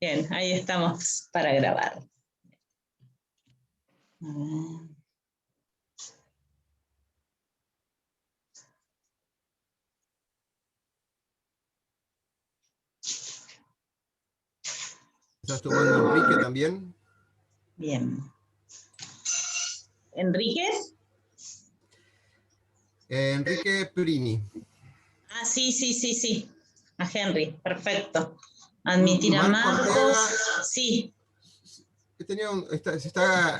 Bien, ahí estamos para grabar. A ver. ¿Estás tomando Enrique también? Bien. ¿Enríquez? Enrique Prini. Ah, sí. A Henry, perfecto. Admitir a Marco Marcos. Ortega, Sí. Se está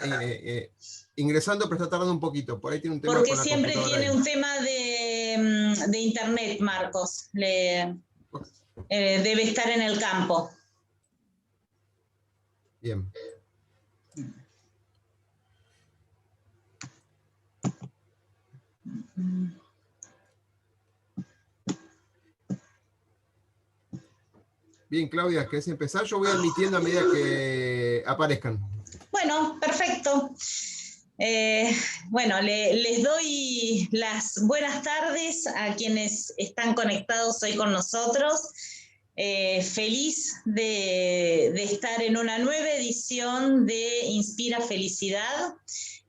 ingresando, pero está tardando un poquito. Por ahí tiene un tema Porque con la siempre computadora tiene ahí. un tema de internet, Marcos. Debe estar en el campo. Bien. Bien, Claudia, ¿querés empezar? Yo voy admitiendo a medida que aparezcan. Bueno, perfecto. Bueno, les doy las buenas tardes a quienes están conectados hoy con nosotros. Feliz de estar en una nueva edición de Inspira Felicidad.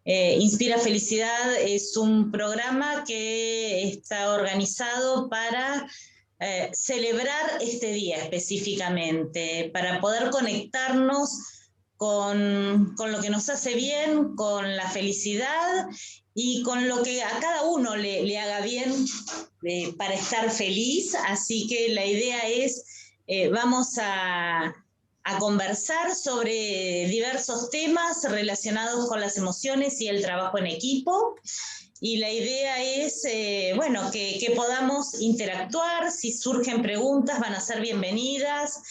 Inspira Felicidad es un programa que está organizado para celebrar este día específicamente, para poder conectarnos con lo que nos hace bien, con la felicidad y con lo que a cada uno le haga bien para estar feliz. Así que la idea es, vamos a conversar sobre diversos temas relacionados con las emociones y el trabajo en equipo. Y la idea es, bueno, que podamos interactuar. Si surgen preguntas, van a ser bienvenidas.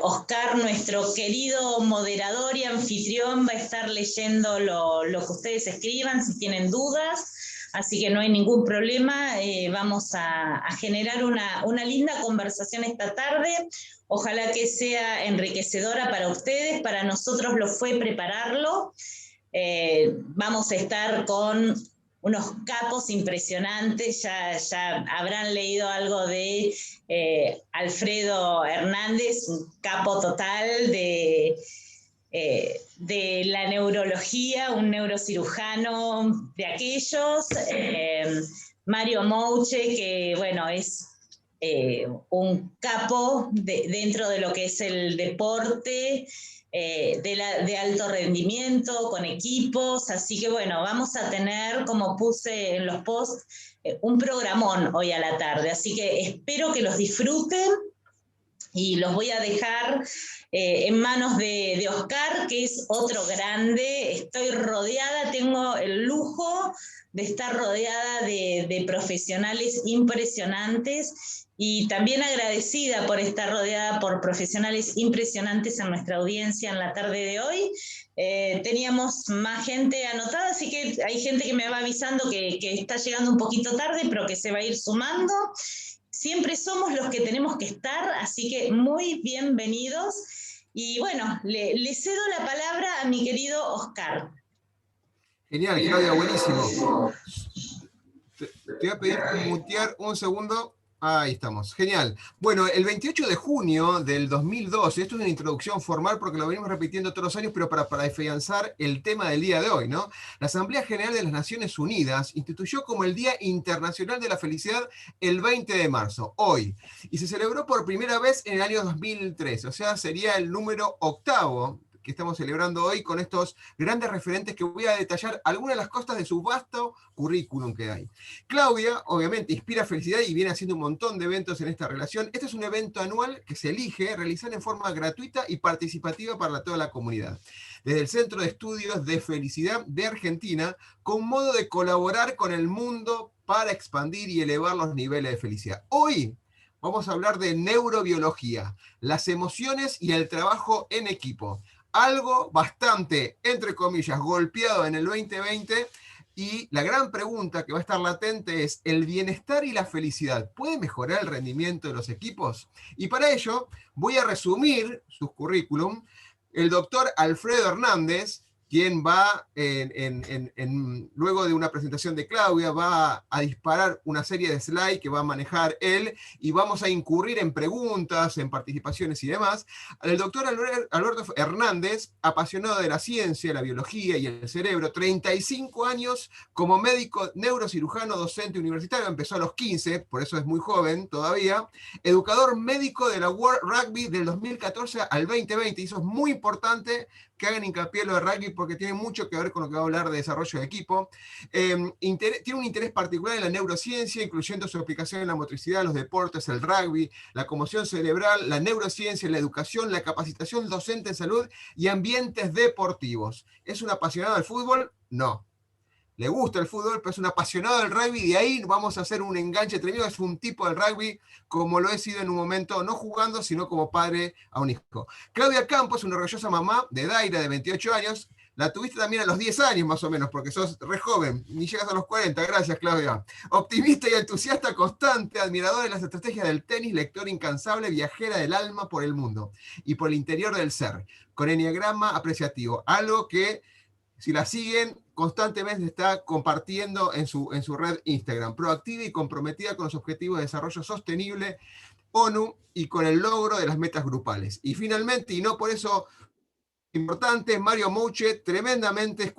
Oscar, nuestro querido moderador y anfitrión, va a estar leyendo lo que ustedes escriban si tienen dudas. Así que no hay ningún problema. Vamos a generar una linda conversación esta tarde. Ojalá que sea enriquecedora para ustedes. Para nosotros lo fue prepararlo. Vamos a estar con unos capos impresionantes. Ya habrán leído algo de Alfredo Hernández, un capo total de la neurología, un neurocirujano de aquellos. Mario Mouche, que bueno, es un capo dentro de lo que es el deporte, de alto rendimiento, con equipos. Así que bueno, vamos a tener, como puse en los posts, un programón hoy a la tarde. Así que espero que los disfruten y los voy a dejar en manos de Oscar, que es otro grande. Estoy rodeada, tengo el lujo de estar rodeada de profesionales impresionantes y también agradecida por estar rodeada por profesionales impresionantes en nuestra audiencia en la tarde de hoy. Teníamos más gente anotada, así que hay gente que me va avisando que está llegando un poquito tarde, pero que se va a ir sumando. Siempre somos los que tenemos que estar, así que muy bienvenidos. Y bueno, le cedo la palabra a mi querido Oscar. Genial, Claudia, buenísimo. Te voy a pedir mutear un segundo. Ahí estamos, genial. Bueno, el 28 de junio del 2012, esto es una introducción formal porque lo venimos repitiendo todos los años, pero para afianzar el tema del día de hoy, ¿no? La Asamblea General de las Naciones Unidas instituyó como el Día Internacional de la Felicidad el 20 de marzo, hoy, y se celebró por primera vez en el año 2003, o sea, sería el número 8º que estamos celebrando hoy con estos grandes referentes que voy a detallar algunas de las cosas de su vasto currículum que hay. Claudia, obviamente, inspira felicidad y viene haciendo un montón de eventos en esta relación. Este es un evento anual que se elige realizar en forma gratuita y participativa para toda la comunidad. Desde el Centro de Estudios de Felicidad de Argentina, con modo de colaborar con el mundo para expandir y elevar los niveles de felicidad. Hoy vamos a hablar de neurobiología, las emociones y el trabajo en equipo. Algo bastante, entre comillas, golpeado en el 2020, y la gran pregunta que va a estar latente es, ¿el bienestar y la felicidad puede mejorar el rendimiento de los equipos? Y para ello voy a resumir sus currículum. El doctor Alfredo Hernández, quien va, luego de una presentación de Claudia, va a disparar una serie de slides que va a manejar él, y vamos a incurrir en preguntas, en participaciones y demás. El doctor Alberto Hernández, apasionado de la ciencia, la biología y el cerebro, 35 años como médico neurocirujano, docente universitario, empezó a los 15, por eso es muy joven todavía, educador médico de la World Rugby del 2014 al 2020, y eso es muy importante que hagan hincapié en lo de rugby porque tiene mucho que ver con lo que va a hablar de desarrollo de equipo. Tiene un interés particular en la neurociencia, incluyendo su aplicación en la motricidad, los deportes, el rugby, la conmoción cerebral, la neurociencia, la educación, la capacitación docente en salud y ambientes deportivos. ¿Es un apasionado del fútbol? No. Le gusta el fútbol, pero es un apasionado del rugby, y de ahí vamos a hacer un enganche tremendo. Es un tipo del rugby como lo he sido en un momento, no jugando, sino como padre a un hijo. Claudia Campos, una orgullosa mamá de Daira, de 28 años. La tuviste también a los 10 años más o menos, porque sos re joven, ni llegas a los 40. Gracias, Claudia. Optimista y entusiasta constante, admiradora de las estrategias del tenis, lectora incansable, viajera del alma por el mundo y por el interior del ser, con enneagrama apreciativo, algo que, si la siguen, constantemente está compartiendo en su red Instagram. Proactiva y comprometida con los objetivos de desarrollo sostenible, ONU, y con el logro de las metas grupales. Y finalmente, y no por eso importante, Mario Mouche, tremendamente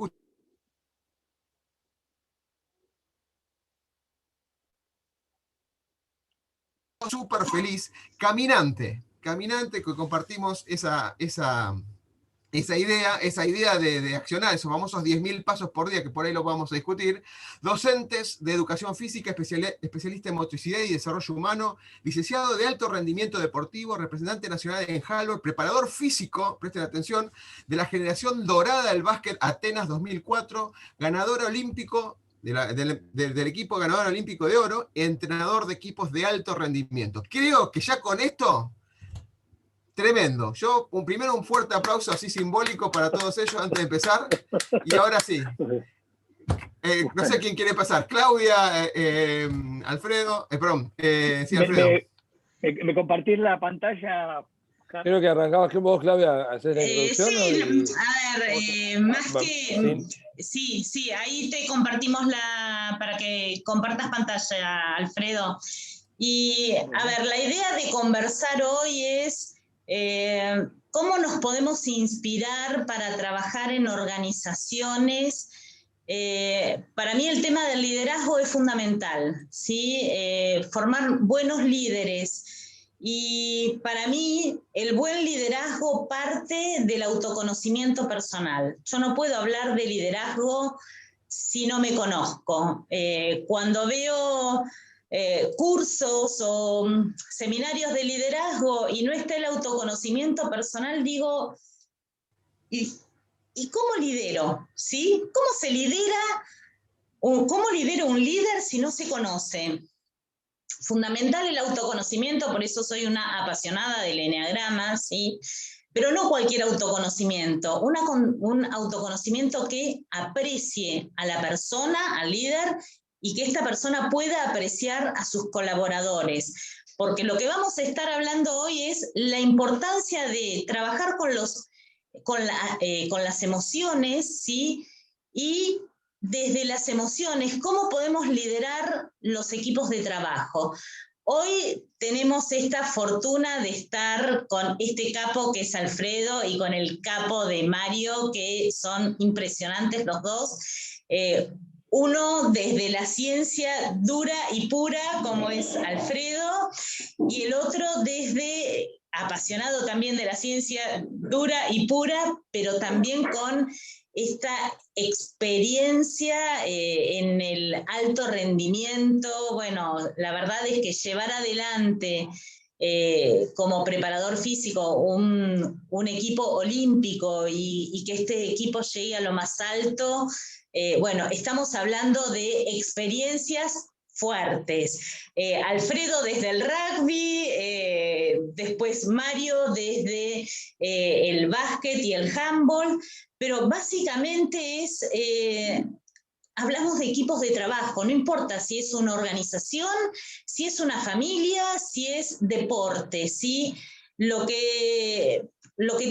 súper feliz, caminante, que compartimos esa idea de accionar esos famosos 10.000 pasos por día, que por ahí lo vamos a discutir. Docentes de educación física, especialista en motricidad y desarrollo humano, licenciado de alto rendimiento deportivo, representante nacional en handball, preparador físico, presten atención, de la generación dorada del básquet Atenas 2004, ganador olímpico del equipo ganador olímpico de oro, entrenador de equipos de alto rendimiento. Creo que ya con esto, tremendo. Yo, primero un fuerte aplauso así simbólico para todos ellos antes de empezar. Y ahora sí. No sé quién quiere pasar. Claudia, Alfredo. Perdón. Sí, Alfredo. ¿Me compartís la pantalla? Creo que arrancabas que vos, Claudia, haces la introducción. Sí, a ver, más que... Sí, ahí te compartimos para que compartas pantalla, Alfredo. Y, a ver, la idea de conversar hoy es cómo nos podemos inspirar para trabajar en organizaciones. Para mí el tema del liderazgo es fundamental, ¿sí? Formar buenos líderes. Y para mí el buen liderazgo parte del autoconocimiento personal. Yo no puedo hablar de liderazgo si no me conozco. Cuando veo cursos o seminarios de liderazgo y no está el autoconocimiento personal, digo, ¿y cómo lidero? ¿Sí? ¿Cómo se lidera? ¿Cómo lidero un líder si no se conoce? Fundamental el autoconocimiento, por eso soy una apasionada del enneagrama, ¿sí? Pero no cualquier autoconocimiento, un autoconocimiento que aprecie a la persona, al líder, y que esta persona pueda apreciar a sus colaboradores. Porque lo que vamos a estar hablando hoy es la importancia de trabajar con las emociones, ¿sí? Y desde las emociones, ¿cómo podemos liderar los equipos de trabajo? Hoy tenemos esta fortuna de estar con este capo que es Alfredo y con el capo de Mario, que son impresionantes los dos. Uno desde la ciencia dura y pura, como es Alfredo, y el otro desde apasionado también de la ciencia dura y pura, pero también con esta experiencia en el alto rendimiento. Bueno, la verdad es que llevar adelante como preparador físico un equipo olímpico y que este equipo llegue a lo más alto, bueno, estamos hablando de experiencias fuertes. Alfredo desde el rugby, después Mario desde el básquet y el handball, pero básicamente hablamos de equipos de trabajo, no importa si es una organización, si es una familia, si es deporte, ¿sí? Lo que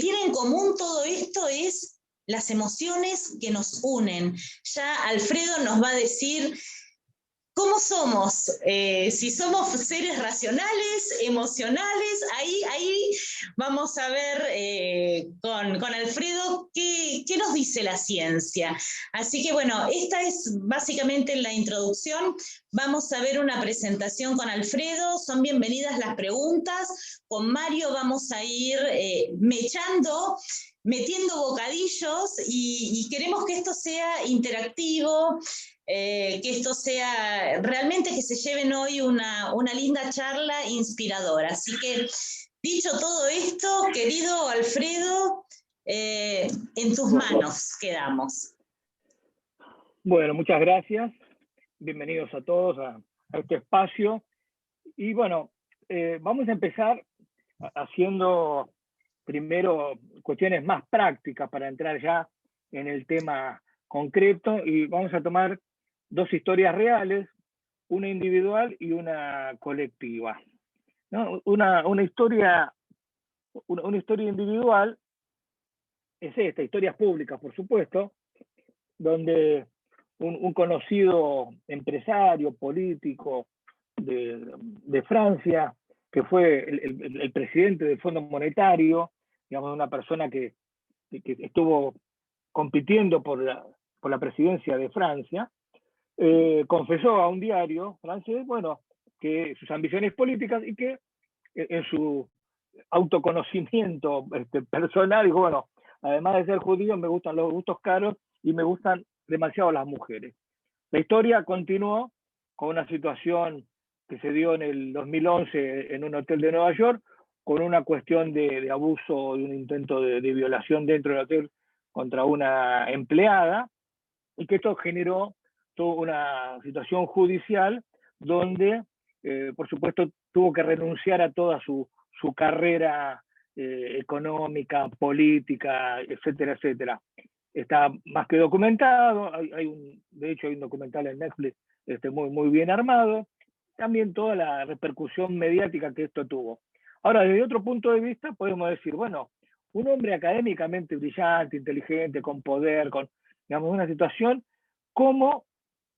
tiene en común todo esto es las emociones que nos unen. Ya Alfredo nos va a decir cómo somos, si somos seres racionales, emocionales. Ahí vamos a ver con Alfredo qué nos dice la ciencia. Así que bueno, esta es básicamente la introducción. Vamos a ver una presentación con Alfredo, son bienvenidas las preguntas. Con Mario vamos a ir metiendo bocadillos y queremos que esto sea interactivo, que esto sea realmente que se lleven hoy una linda charla inspiradora. Así que, dicho todo esto, querido Alfredo, en tus manos quedamos. Bueno, muchas gracias. Bienvenidos a todos a este espacio. Y bueno, vamos a empezar haciendo primero cuestiones más prácticas para entrar ya en el tema concreto, y vamos a tomar dos historias reales, una individual y una colectiva, ¿no? Una historia individual es esta, historias públicas, por supuesto, donde un conocido empresario político de Francia, que fue el presidente del Fondo Monetario, digamos, una persona que estuvo compitiendo por la presidencia de Francia, confesó a un diario francés, bueno, que sus ambiciones políticas, y que en su autoconocimiento personal dijo, bueno, además de ser judío, me gustan los gustos caros y me gustan demasiado las mujeres. La historia continuó con una situación que se dio en el 2011 en un hotel de Nueva York, con una cuestión de abuso, de un intento de violación dentro del hotel contra una empleada, y que esto generó toda una situación judicial donde, por supuesto, tuvo que renunciar a toda su carrera económica, política, etcétera, etcétera. Está más que documentado, de hecho hay un documental en Netflix muy bien armado, también toda la repercusión mediática que esto tuvo. Ahora, desde otro punto de vista, podemos decir, bueno, un hombre académicamente brillante, inteligente, con poder, con, digamos, una situación, como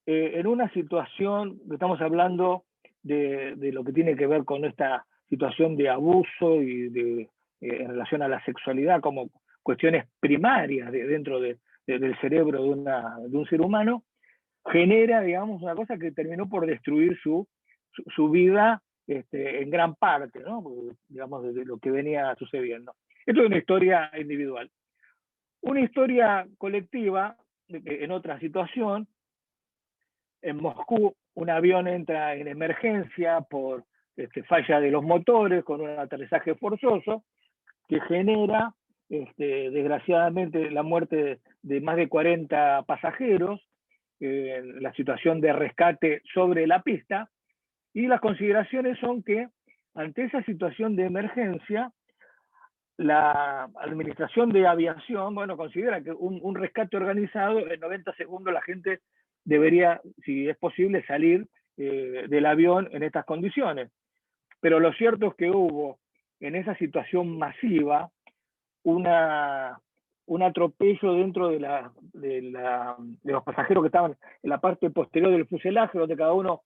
en una situación, estamos hablando de lo que tiene que ver con esta situación de abuso y en relación a la sexualidad como cuestiones primarias dentro del cerebro de un ser humano, genera, digamos, una cosa que terminó por destruir su vida en gran parte, ¿no? Digamos, de lo que venía sucediendo. Esto es una historia individual. Una historia colectiva, en otra situación, en Moscú, un avión entra en emergencia por falla de los motores con un aterrizaje forzoso que genera, desgraciadamente, la muerte de más de 40 pasajeros, la situación de rescate sobre la pista, y las consideraciones son que ante esa situación de emergencia, la Administración de Aviación, bueno, considera que un rescate organizado, en 90 segundos la gente debería, si es posible, salir del avión en estas condiciones. Pero lo cierto es que hubo en esa situación masiva un atropello dentro de los pasajeros que estaban en la parte posterior del fuselaje, donde cada uno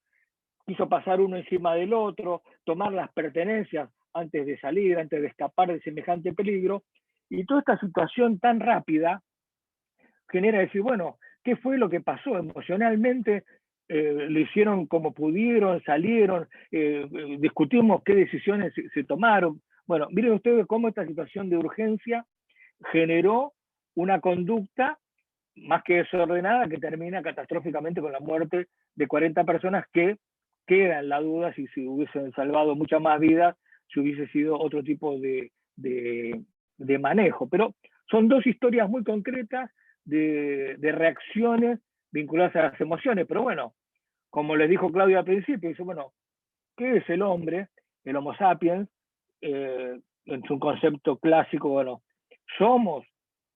quiso pasar uno encima del otro, tomar las pertenencias antes de salir, antes de escapar de semejante peligro. Y toda esta situación tan rápida genera decir, bueno, ¿qué fue lo que pasó? Emocionalmente lo hicieron como pudieron, salieron, discutimos qué decisiones se tomaron. Bueno, miren ustedes cómo esta situación de urgencia generó una conducta más que desordenada que termina catastróficamente con la muerte de 40 personas, que queda en la duda si se hubiesen salvado muchas más vidas si hubiese sido otro tipo de manejo. Pero son dos historias muy concretas de reacciones vinculadas a las emociones. Pero bueno, como les dijo Claudia al principio, dice, bueno, ¿qué es el hombre? El Homo sapiens, en su concepto clásico, bueno, somos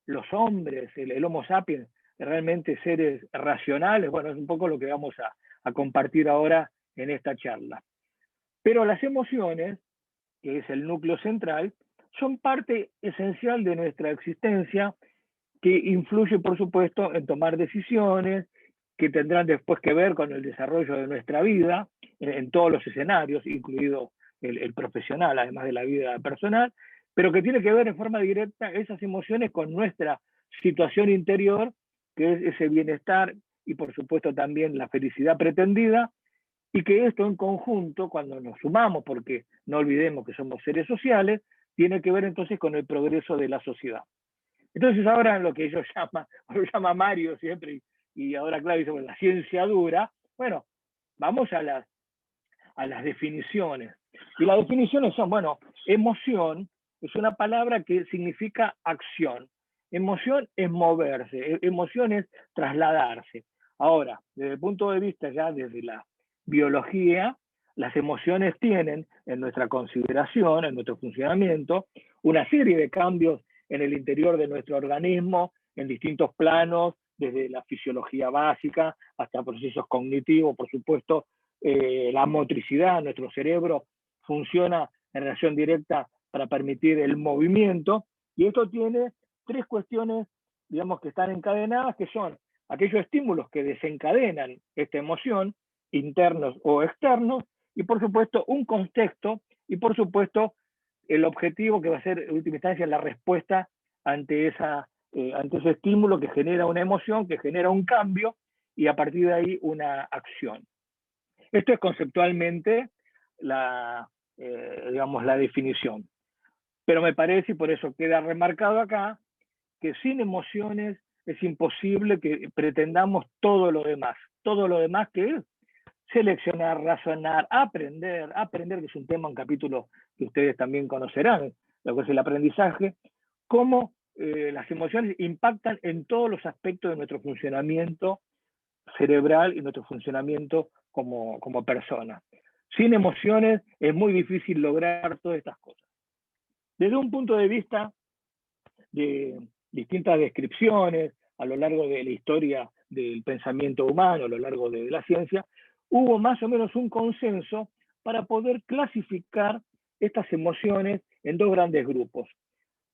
los hombres, el Homo sapiens, realmente seres racionales. Bueno, es un poco lo que vamos a compartir ahora en esta charla. Pero las emociones, que es el núcleo central, son parte esencial de nuestra existencia, que influye, por supuesto, en tomar decisiones que tendrán después que ver con el desarrollo de nuestra vida, en todos los escenarios, incluido el profesional, además de la vida personal, pero que tiene que ver en forma directa esas emociones con nuestra situación interior, que es ese bienestar y por supuesto también la felicidad pretendida, y que esto en conjunto, cuando nos sumamos, porque no olvidemos que somos seres sociales, tiene que ver entonces con el progreso de la sociedad. Entonces ahora lo que ellos llaman, o lo llama Mario siempre, y ahora Claudio dice, bueno, la ciencia dura, bueno, vamos a las definiciones. Y las definiciones son, bueno, emoción es una palabra que significa acción. Emoción es moverse, emoción es trasladarse. Ahora, desde el punto de vista ya desde la biología, las emociones tienen en nuestra consideración, en nuestro funcionamiento, una serie de cambios en el interior de nuestro organismo, en distintos planos, desde la fisiología básica hasta procesos cognitivos, por supuesto, la motricidad, nuestro cerebro funciona en relación directa para permitir el movimiento, y esto tiene tres cuestiones, digamos, que están encadenadas, que son aquellos estímulos que desencadenan esta emoción, internos o externos, y por supuesto un contexto, y por supuesto el objetivo que va a ser en última instancia la respuesta ante ese estímulo que genera una emoción, que genera un cambio, y a partir de ahí una acción. Esto es conceptualmente digamos, la definición. Pero me parece, y por eso queda remarcado acá, que sin emociones es imposible que pretendamos todo lo demás. Todo lo demás que es seleccionar, razonar, aprender, que es un tema, un capítulo que ustedes también conocerán, lo que es el aprendizaje, cómo las emociones impactan en todos los aspectos de nuestro funcionamiento cerebral y nuestro funcionamiento como persona. Sin emociones es muy difícil lograr todas estas cosas. Desde un punto de vista de distintas descripciones a lo largo de la historia del pensamiento humano, a lo largo de la ciencia, hubo más o menos un consenso para poder clasificar estas emociones en dos grandes grupos,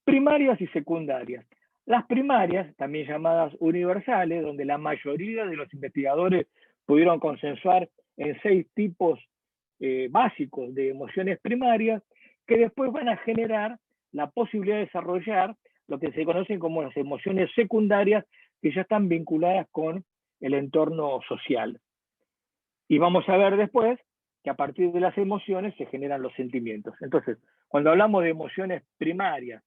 primarias y secundarias. Las primarias, también llamadas universales, donde la mayoría de los investigadores pudieron consensuar en 6 tipos básicos de emociones primarias, que después van a generar la posibilidad de desarrollar lo que se conocen como las emociones secundarias, que ya están vinculadas con el entorno social. Y vamos a ver después que a partir de las emociones se generan los sentimientos. Entonces, cuando hablamos de emociones primarias,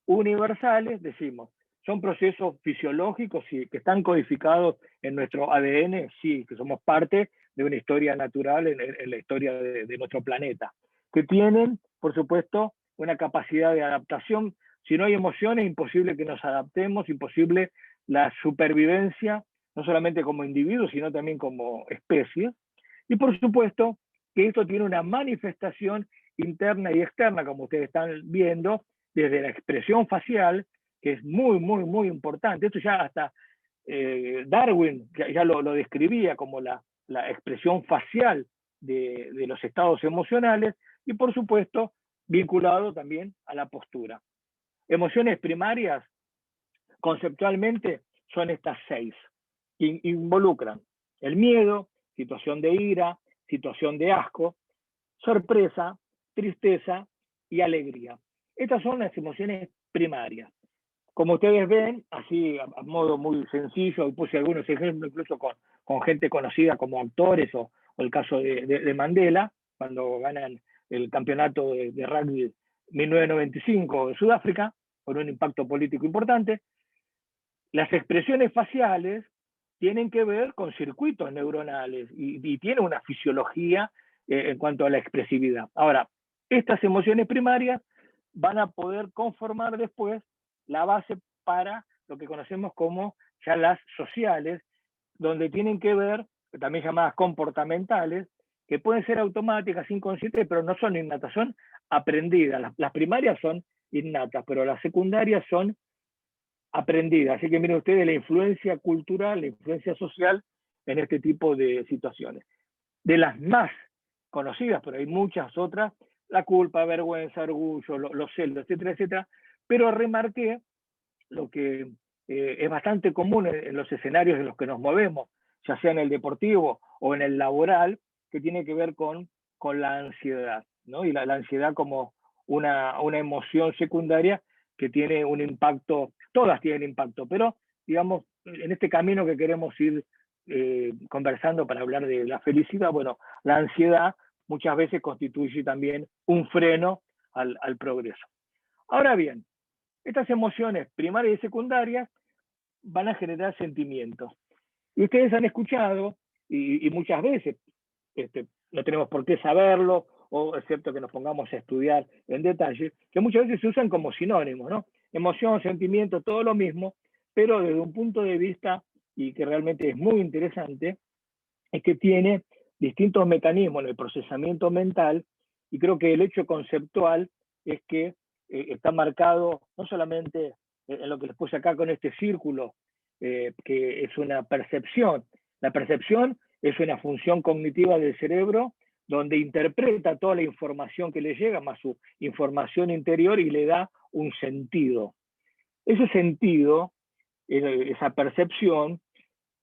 universales, decimos, son procesos fisiológicos que están codificados en nuestro ADN, sí, que somos parte de una historia natural en la historia de nuestro planeta, que tienen, por supuesto, una capacidad de adaptación. Si no hay emociones, es imposible que nos adaptemos, imposible la supervivencia, no solamente como individuos, sino también como especie. Y por supuesto que esto tiene una manifestación interna y externa, como ustedes están viendo, desde la expresión facial, que es muy, muy, muy importante. Esto ya hasta Darwin ya lo describía como la expresión facial de los estados emocionales, y por supuesto vinculado también a la postura. Emociones primarias, conceptualmente, son estas 6, que involucran el miedo, situación de ira, situación de asco, sorpresa, tristeza y alegría. Estas son las emociones primarias. Como ustedes ven, así a modo muy sencillo, puse algunos ejemplos incluso con gente conocida como actores, o el caso de Mandela, cuando ganan el campeonato de rugby 1995 de Sudáfrica, con un impacto político importante. Las expresiones faciales tienen que ver con circuitos neuronales y tienen una fisiología en cuanto a la expresividad. Ahora, estas emociones primarias van a poder conformar después la base para lo que conocemos como ya las sociales, donde tienen que ver, también llamadas comportamentales, que pueden ser automáticas, inconscientes, pero no son innatas, son aprendidas. Las primarias son innatas, pero las secundarias son aprendidas. Así que miren ustedes la influencia cultural, la influencia social en este tipo de situaciones. De las más conocidas, pero hay muchas otras, la culpa, vergüenza, orgullo, los celos, etcétera, etcétera, pero remarqué lo que es bastante común en los escenarios en los que nos movemos, ya sea en el deportivo o en el laboral, que tiene que ver con la ansiedad, ¿no? Y la ansiedad como una emoción secundaria que tiene un impacto, todas tienen impacto, pero digamos, en este camino que queremos ir conversando para hablar de la felicidad, bueno, la ansiedad muchas veces constituye también un freno al progreso. Ahora bien, estas emociones primarias y secundarias van a generar sentimientos. Y ustedes han escuchado, y muchas veces, no tenemos por qué saberlo, o excepto que nos pongamos a estudiar en detalle, que muchas veces se usan como sinónimos, ¿no? Emoción, sentimiento, todo lo mismo, pero desde un punto de vista, y que realmente es muy interesante, es que tiene distintos mecanismos en el procesamiento mental, y creo que el hecho conceptual es que está marcado no solamente en lo que les puse acá con este círculo, que es una percepción. La percepción es una función cognitiva del cerebro donde interpreta toda la información que le llega, más su información interior, y le da un sentido. Ese sentido, esa percepción,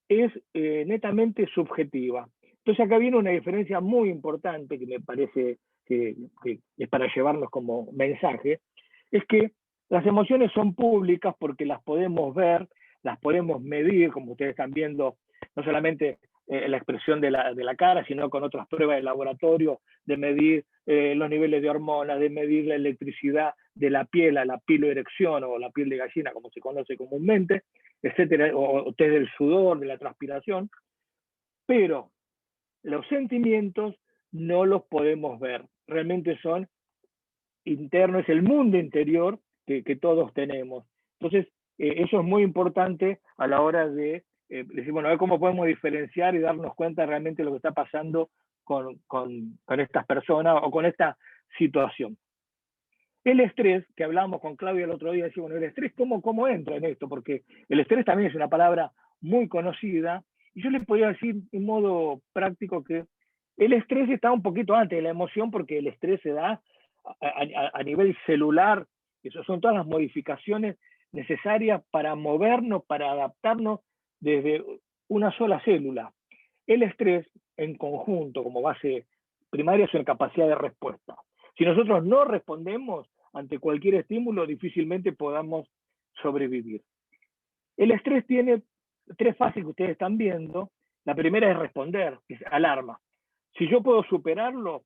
es netamente subjetiva. Entonces acá viene una diferencia muy importante que me parece que es para llevarnos como mensaje, es que las emociones son públicas porque las podemos ver, las podemos medir, como ustedes están viendo, no solamente la expresión de la cara, sino con otras pruebas de laboratorio, de medir los niveles de hormonas, de medir la electricidad de la piel, la piloerección o la piel de gallina, como se conoce comúnmente, etcétera, o test del sudor, de la transpiración, pero los sentimientos no los podemos ver, realmente son internos, es el mundo interior que todos tenemos. Entonces, eso es muy importante a la hora de decir, bueno, a ver cómo podemos diferenciar y darnos cuenta realmente de lo que está pasando con estas personas o con esta situación. El estrés, que hablamos con Claudia el otro día, decía, bueno, el estrés, ¿cómo entra en esto? Porque el estrés también es una palabra muy conocida, y yo les podría decir en modo práctico que el estrés está un poquito antes de la emoción, porque el estrés se da a nivel celular, eso son todas las modificaciones necesarias para movernos, para adaptarnos desde una sola célula. El estrés en conjunto, como base primaria, es una capacidad de respuesta. Si nosotros no respondemos ante cualquier estímulo, difícilmente podamos sobrevivir. El estrés tiene 3 fases que ustedes están viendo. La primera es responder, es alarma. Si yo puedo superarlo,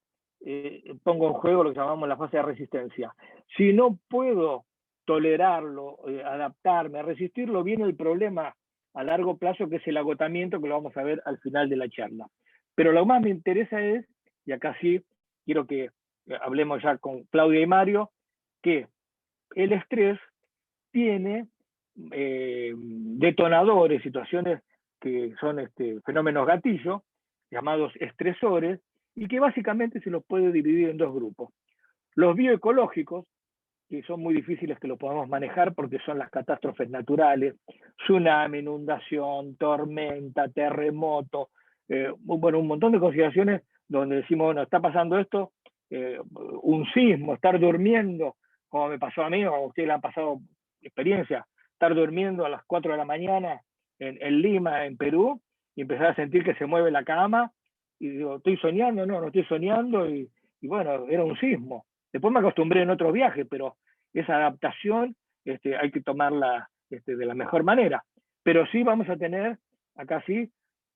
pongo en juego lo que llamamos la fase de resistencia. Si no puedo tolerarlo, adaptarme, resistirlo, viene el problema a largo plazo, que es el agotamiento, que lo vamos a ver al final de la charla. Pero lo más me interesa es, y acá sí quiero que hablemos ya con Claudia y Mario, que el estrés tiene detonadores, situaciones que son fenómenos gatillo, llamados estresores, y que básicamente se los puede dividir en 2 grupos. Los bioecológicos, que son muy difíciles que lo podamos manejar porque son las catástrofes naturales, tsunami, inundación, tormenta, terremoto, bueno, un montón de consideraciones donde decimos, bueno, está pasando esto, un sismo, estar durmiendo, como me pasó a mí, o a ustedes le han pasado experiencia, estar durmiendo a las 4 de la mañana en Lima, en Perú, y empezar a sentir que se mueve la cama, y digo, ¿estoy soñando? No estoy soñando, y bueno, era un sismo. Después me acostumbré en otros viajes, pero esa adaptación hay que tomarla de la mejor manera. Pero sí vamos a tener, acá sí,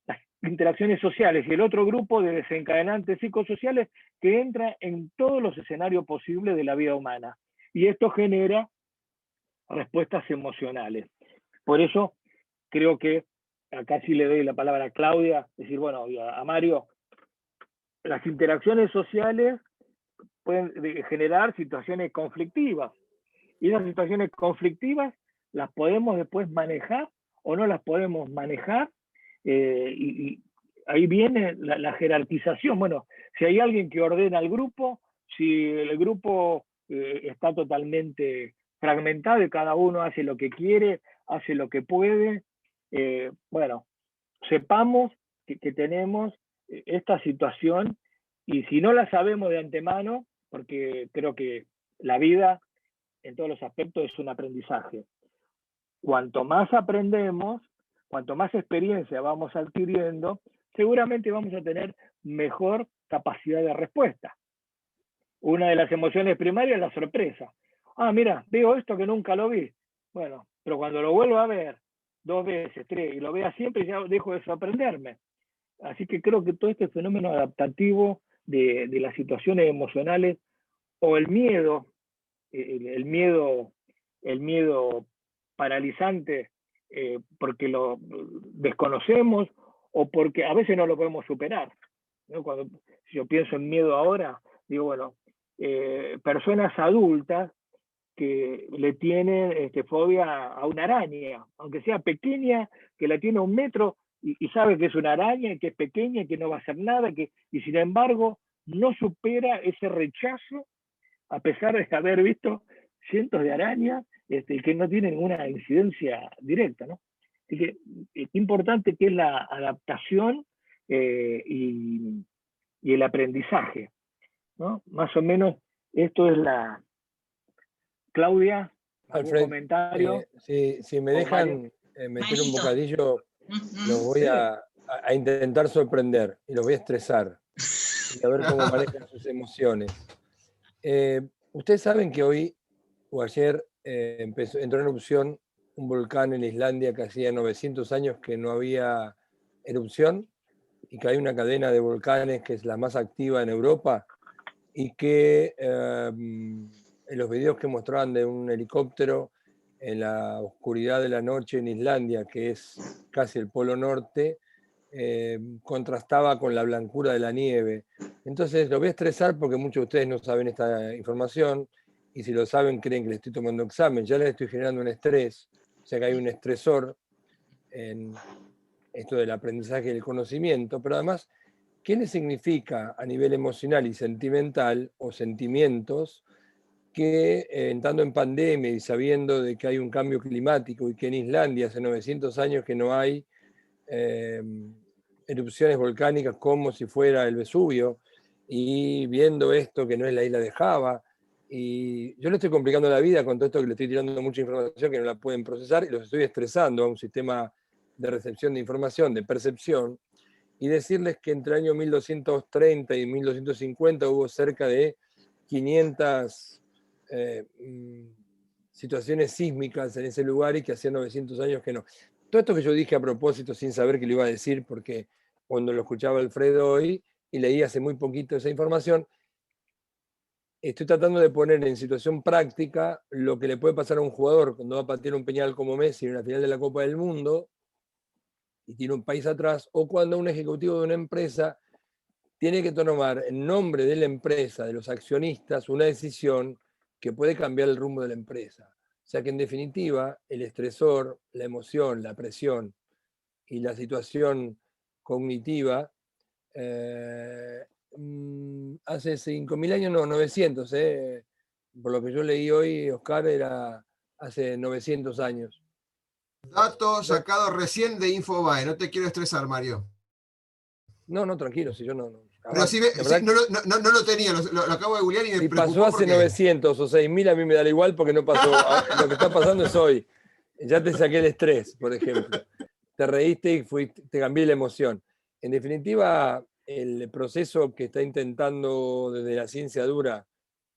las interacciones sociales y el otro grupo de desencadenantes psicosociales que entra en todos los escenarios posibles de la vida humana. Y esto genera respuestas emocionales. Por eso creo que acá sí le doy la palabra a Claudia, decir, bueno, a Mario, las interacciones sociales pueden generar situaciones conflictivas, y esas situaciones conflictivas las podemos después manejar o no las podemos manejar, y ahí viene la jerarquización. Bueno, si hay alguien que ordena al grupo, si el grupo está totalmente fragmentado y cada uno hace lo que quiere, hace lo que puede, bueno, sepamos que tenemos esta situación, y si no la sabemos de antemano, porque creo que la vida en todos los aspectos es un aprendizaje. cuanto más aprendemos, cuanto más experiencia vamos adquiriendo, seguramente vamos a tener mejor capacidad de respuesta. Una de las emociones primarias es la sorpresa. Ah, mira, veo esto que nunca lo vi. Bueno, pero cuando lo vuelvo a ver 2 veces, 3, y lo vea siempre, ya dejo de sorprenderme. Así que creo que todo este fenómeno adaptativo de las situaciones emocionales o el miedo, el miedo paralizante, porque lo desconocemos o porque a veces no lo podemos superar, ¿no? Si yo pienso en miedo ahora, digo, bueno, personas adultas que le tienen fobia a una araña, aunque sea pequeña, que la tiene a 1 metro y sabe que es una araña, y que es pequeña, y que no va a hacer nada, y sin embargo no supera ese rechazo a pesar de haber visto cientos de arañas que no tienen una incidencia directa, ¿no? Así que es importante que es la adaptación y el aprendizaje, ¿no? Más o menos esto es la... Claudia, ¿algún Alfred, comentario? si me dejan meter un Manito. bocadillo, los voy Sí. a intentar sorprender y los voy a estresar y a ver cómo manejan sus emociones. Ustedes saben que hoy o ayer entró en erupción un volcán en Islandia que hacía 900 años que no había erupción, y que hay una cadena de volcanes que es la más activa en Europa, y que en los videos que mostraban de un helicóptero en la oscuridad de la noche en Islandia, que es casi el Polo Norte, contrastaba con la blancura de la nieve. Entonces lo voy a estresar porque muchos de ustedes no saben esta información, y si lo saben creen que le estoy tomando examen. Ya les estoy generando un estrés, o sea que hay un estresor en esto del aprendizaje y el conocimiento, pero además, ¿qué le significa a nivel emocional y sentimental o sentimientos que entrando en pandemia y sabiendo de que hay un cambio climático y que en Islandia hace 900 años que no hay erupciones volcánicas como si fuera el Vesubio, y viendo esto que no es la isla de Java, y yo le estoy complicando la vida con todo esto que le estoy tirando mucha información que no la pueden procesar y los estoy estresando a un sistema de recepción de información, de percepción, y decirles que entre el año 1230 y 1250 hubo cerca de 500 situaciones sísmicas en ese lugar y que hacía 900 años que no. Todo esto que yo dije a propósito sin saber que lo iba a decir, porque cuando lo escuchaba Alfredo hoy y leí hace muy poquito esa información, estoy tratando de poner en situación práctica lo que le puede pasar a un jugador cuando va a patear un penal como Messi en la final de la Copa del Mundo y tiene un país atrás, o cuando un ejecutivo de una empresa tiene que tomar en nombre de la empresa, de los accionistas, una decisión que puede cambiar el rumbo de la empresa. O sea que en definitiva, el estresor, la emoción, la presión y la situación cognitiva, hace 5.000 años, no, 900, por lo que yo leí hoy, Oscar, era hace 900 años. Dato sacado recién de Infobae, no te quiero estresar, Mario. No, tranquilo, si yo no. Pero sí, no lo tenía, lo acabo de googlear y me si preocupó. pasó hace 900 o 6.000, a mí me da igual porque no pasó. Lo que está pasando es hoy. Ya te saqué el estrés, por ejemplo. Te reíste y te cambié la emoción. En definitiva, el proceso que está intentando desde la ciencia dura,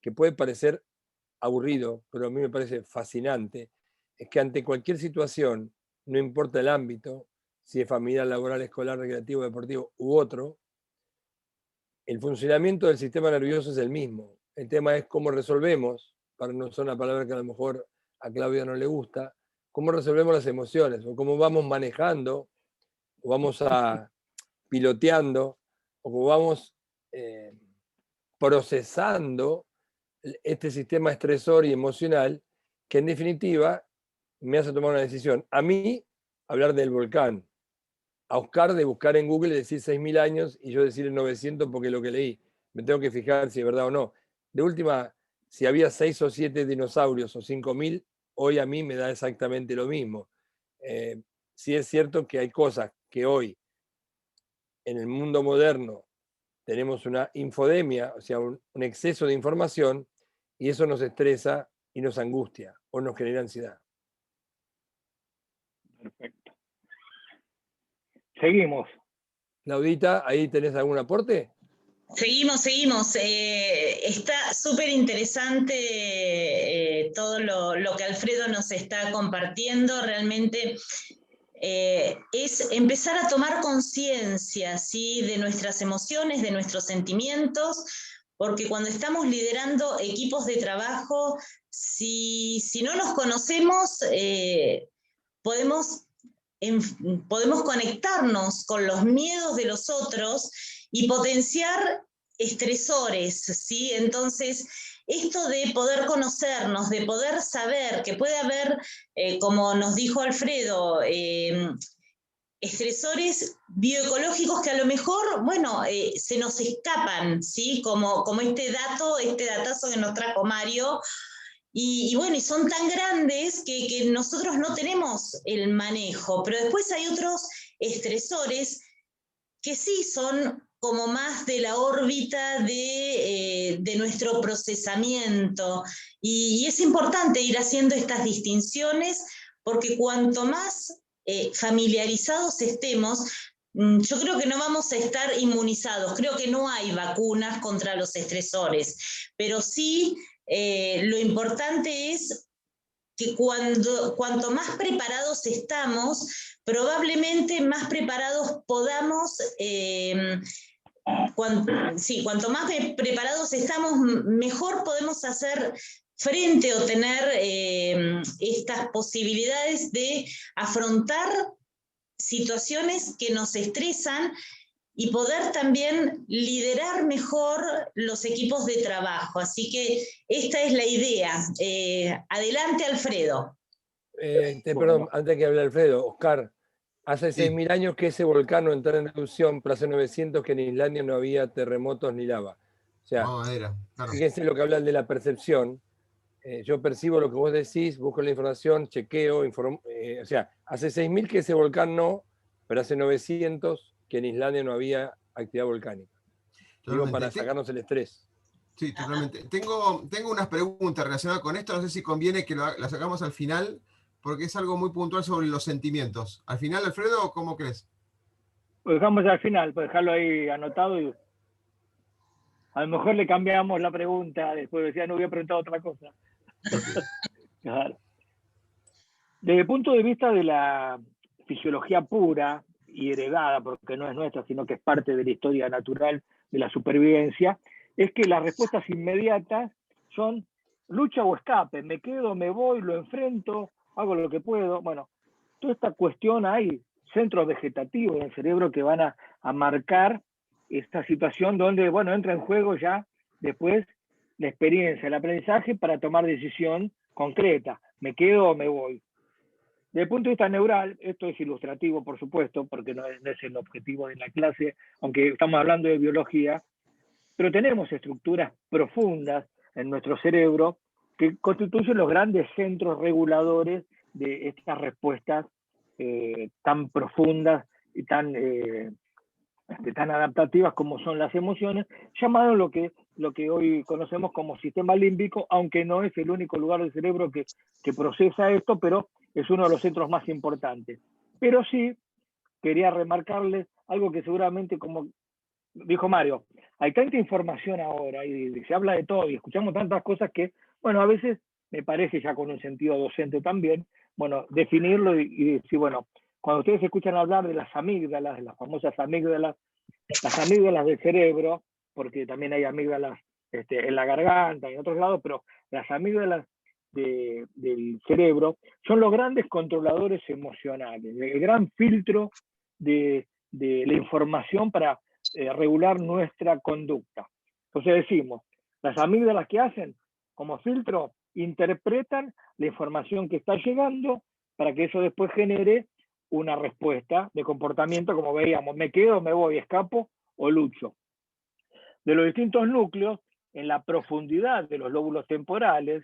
que puede parecer aburrido, pero a mí me parece fascinante, es que ante cualquier situación, no importa el ámbito, si es familiar, laboral, escolar, recreativo, deportivo u otro, el funcionamiento del sistema nervioso es el mismo. El tema es cómo resolvemos, para no usar una palabra que a lo mejor a Claudia no le gusta, cómo resolvemos las emociones, o cómo vamos manejando, o vamos piloteando, o cómo vamos procesando este sistema estresor y emocional que en definitiva me hace tomar una decisión. A mí, hablar del volcán. A Oscar de buscar en Google y decir 6.000 años y yo decir 900 porque es lo que leí. Me tengo que fijar si es verdad o no. De última, si había 6 o 7 dinosaurios o 5.000, hoy a mí me da exactamente lo mismo. Sí es cierto que hay cosas que hoy en el mundo moderno tenemos una infodemia, o sea, un exceso de información, y eso nos estresa y nos angustia o nos genera ansiedad. Perfecto. Seguimos. Claudita, ¿ahí tenés algún aporte? Seguimos. Está súper interesante todo lo que Alfredo nos está compartiendo. Realmente es empezar a tomar conciencia, ¿sí?, de nuestras emociones, de nuestros sentimientos, porque cuando estamos liderando equipos de trabajo, si no nos conocemos, podemos conectarnos con los miedos de los otros y potenciar estresores, ¿sí? Entonces, esto de poder conocernos, de poder saber que puede haber, como nos dijo Alfredo, estresores bioecológicos que a lo mejor, bueno, se nos escapan, ¿sí? Como este datazo que nos trajo Mario. Y bueno, y son tan grandes que nosotros no tenemos el manejo, pero después hay otros estresores que sí son como más de la órbita de nuestro procesamiento. Y es importante ir haciendo estas distinciones porque cuanto más familiarizados estemos, yo creo que no vamos a estar inmunizados. Creo que no hay vacunas contra los estresores, pero sí lo importante es que cuanto más preparados estamos, probablemente más preparados podamos, cuanto más preparados estamos, mejor podemos hacer frente o tener estas posibilidades de afrontar situaciones que nos estresan y poder también liderar mejor los equipos de trabajo. Así que esta es la idea. Adelante, Alfredo. Perdón, antes que hable Alfredo, Oscar, hace Sí. 6.000 años que ese volcán no entró en erupción, pero hace 900 que en Islandia no había terremotos ni lava. O sea, Madera, claro. fíjense lo que hablan de la percepción. Yo percibo lo que vos decís, busco la información, chequeo, o sea, hace 6.000 que ese volcán no, pero hace 900 que en Islandia no había actividad volcánica. Digo, Totalmente. para sacarnos el estrés. Sí, totalmente. Tengo unas preguntas relacionadas con esto, no sé si conviene que las hagamos al final, porque es algo muy puntual sobre los sentimientos. Al final, Alfredo, ¿cómo crees? Lo dejamos al final, pues dejarlo ahí anotado y a lo mejor le cambiamos la pregunta, después decía, no hubiera preguntado otra cosa. Okay. Claro. Desde el punto de vista de la fisiología pura y heredada, porque no es nuestra, sino que es parte de la historia natural de la supervivencia, es que las respuestas inmediatas son lucha o escape, me quedo, me voy, lo enfrento, hago lo que puedo. Bueno, toda esta cuestión, hay centros vegetativos en el cerebro que van a marcar esta situación donde, bueno, entra en juego ya después la experiencia, el aprendizaje para tomar decisión concreta, me quedo o me voy. Desde el punto de vista neural, esto es ilustrativo, por supuesto, porque no es el objetivo de la clase, aunque estamos hablando de biología, pero tenemos estructuras profundas en nuestro cerebro que constituyen los grandes centros reguladores de estas respuestas tan profundas y tan adaptativas como son las emociones, llamado lo que hoy conocemos como sistema límbico, aunque no es el único lugar del cerebro que procesa esto, pero es uno de los centros más importantes. Pero sí quería remarcarles algo que seguramente, como dijo Mario, hay tanta información ahora y se habla de todo y escuchamos tantas cosas que, bueno, a veces me parece, ya con un sentido docente también, bueno, definirlo y decir, bueno, cuando ustedes escuchan hablar de las amígdalas, de las famosas amígdalas, las amígdalas del cerebro, porque también hay amígdalas en la garganta y en otros lados, pero las amígdalas del cerebro son los grandes controladores emocionales, el gran filtro de la información para regular nuestra conducta. Entonces decimos, las amígdalas que hacen como filtro interpretan la información que está llegando para que eso después genere una respuesta de comportamiento, como veíamos, me quedo, me voy, escapo o lucho. De los distintos núcleos, en la profundidad de los lóbulos temporales,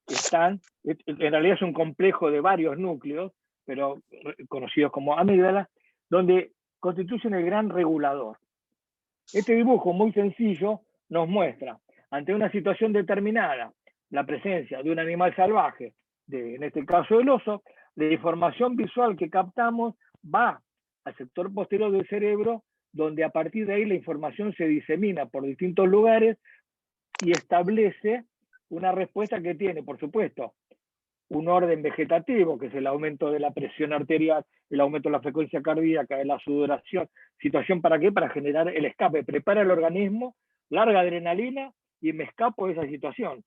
están, en realidad es un complejo de varios núcleos, pero conocidos como amígdalas, donde constituyen el gran regulador. Este dibujo muy sencillo nos muestra, ante una situación determinada, la presencia de un animal salvaje, en este caso el oso, la información visual que captamos va al sector posterior del cerebro, donde a partir de ahí la información se disemina por distintos lugares y establece una respuesta que tiene, por supuesto, un orden vegetativo, que es el aumento de la presión arterial, el aumento de la frecuencia cardíaca, de la sudoración. ¿Situación para qué? Para generar el escape. Prepara el organismo, larga adrenalina y me escapo de esa situación.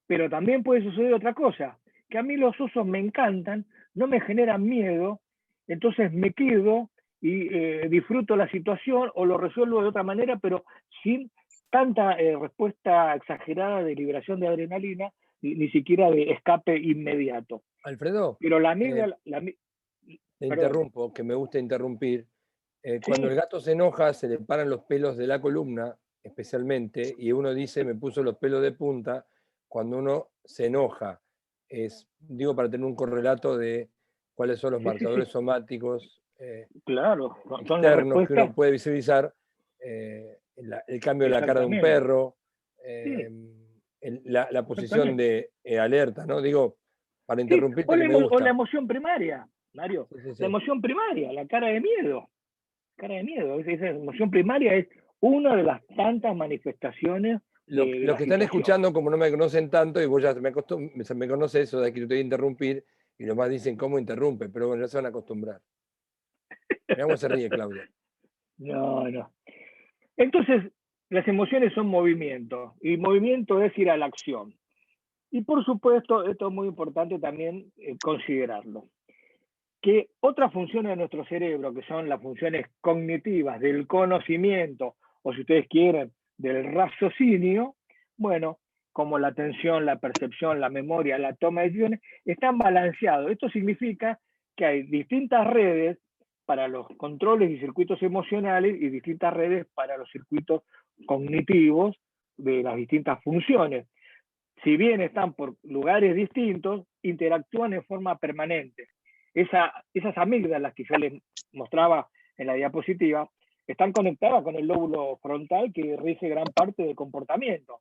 Pero también puede suceder otra cosa, que a mí los osos me encantan, no me generan miedo, entonces me quedo y disfruto la situación o lo resuelvo de otra manera, pero sin tanta respuesta exagerada de liberación de adrenalina, ni siquiera de escape inmediato. Alfredo, Pero la amígdala... te interrumpo, que me gusta interrumpir. Cuando el gato se enoja, se le paran los pelos de la columna, especialmente, y uno dice, me puso los pelos de punta, cuando uno se enoja. Digo, para tener un correlato de cuáles son los marcadores somáticos claro, son externos que uno puede visualizar, el cambio de la cara de un perro, la posición de alerta, ¿no? Digo, para interrumpirte, o que me gusta. O la emoción primaria, Mario, la emoción primaria, la cara de miedo. Esa emoción primaria es una de las tantas manifestaciones. Los que están escuchando, como no me conocen tanto, y vos ya me conoces eso de que yo te voy a interrumpir, y nomás dicen cómo interrumpe, pero bueno, ya se van a acostumbrar. Mirá cómo se ríe Claudia. No. Entonces, las emociones son movimiento, y movimiento es ir a la acción. Y por supuesto, esto es muy importante también considerarlo, que otras funciones de nuestro cerebro, que son las funciones cognitivas del conocimiento, o si ustedes quieren, del raciocinio, bueno, como la atención, la percepción, la memoria, la toma de decisiones, están balanceados. Esto significa que hay distintas redes para los controles y circuitos emocionales y distintas redes para los circuitos cognitivos de las distintas funciones. Si bien están por lugares distintos, interactúan en forma permanente. Esas amígdalas que yo les mostraba en la diapositiva están conectadas con el lóbulo frontal que rige gran parte del comportamiento.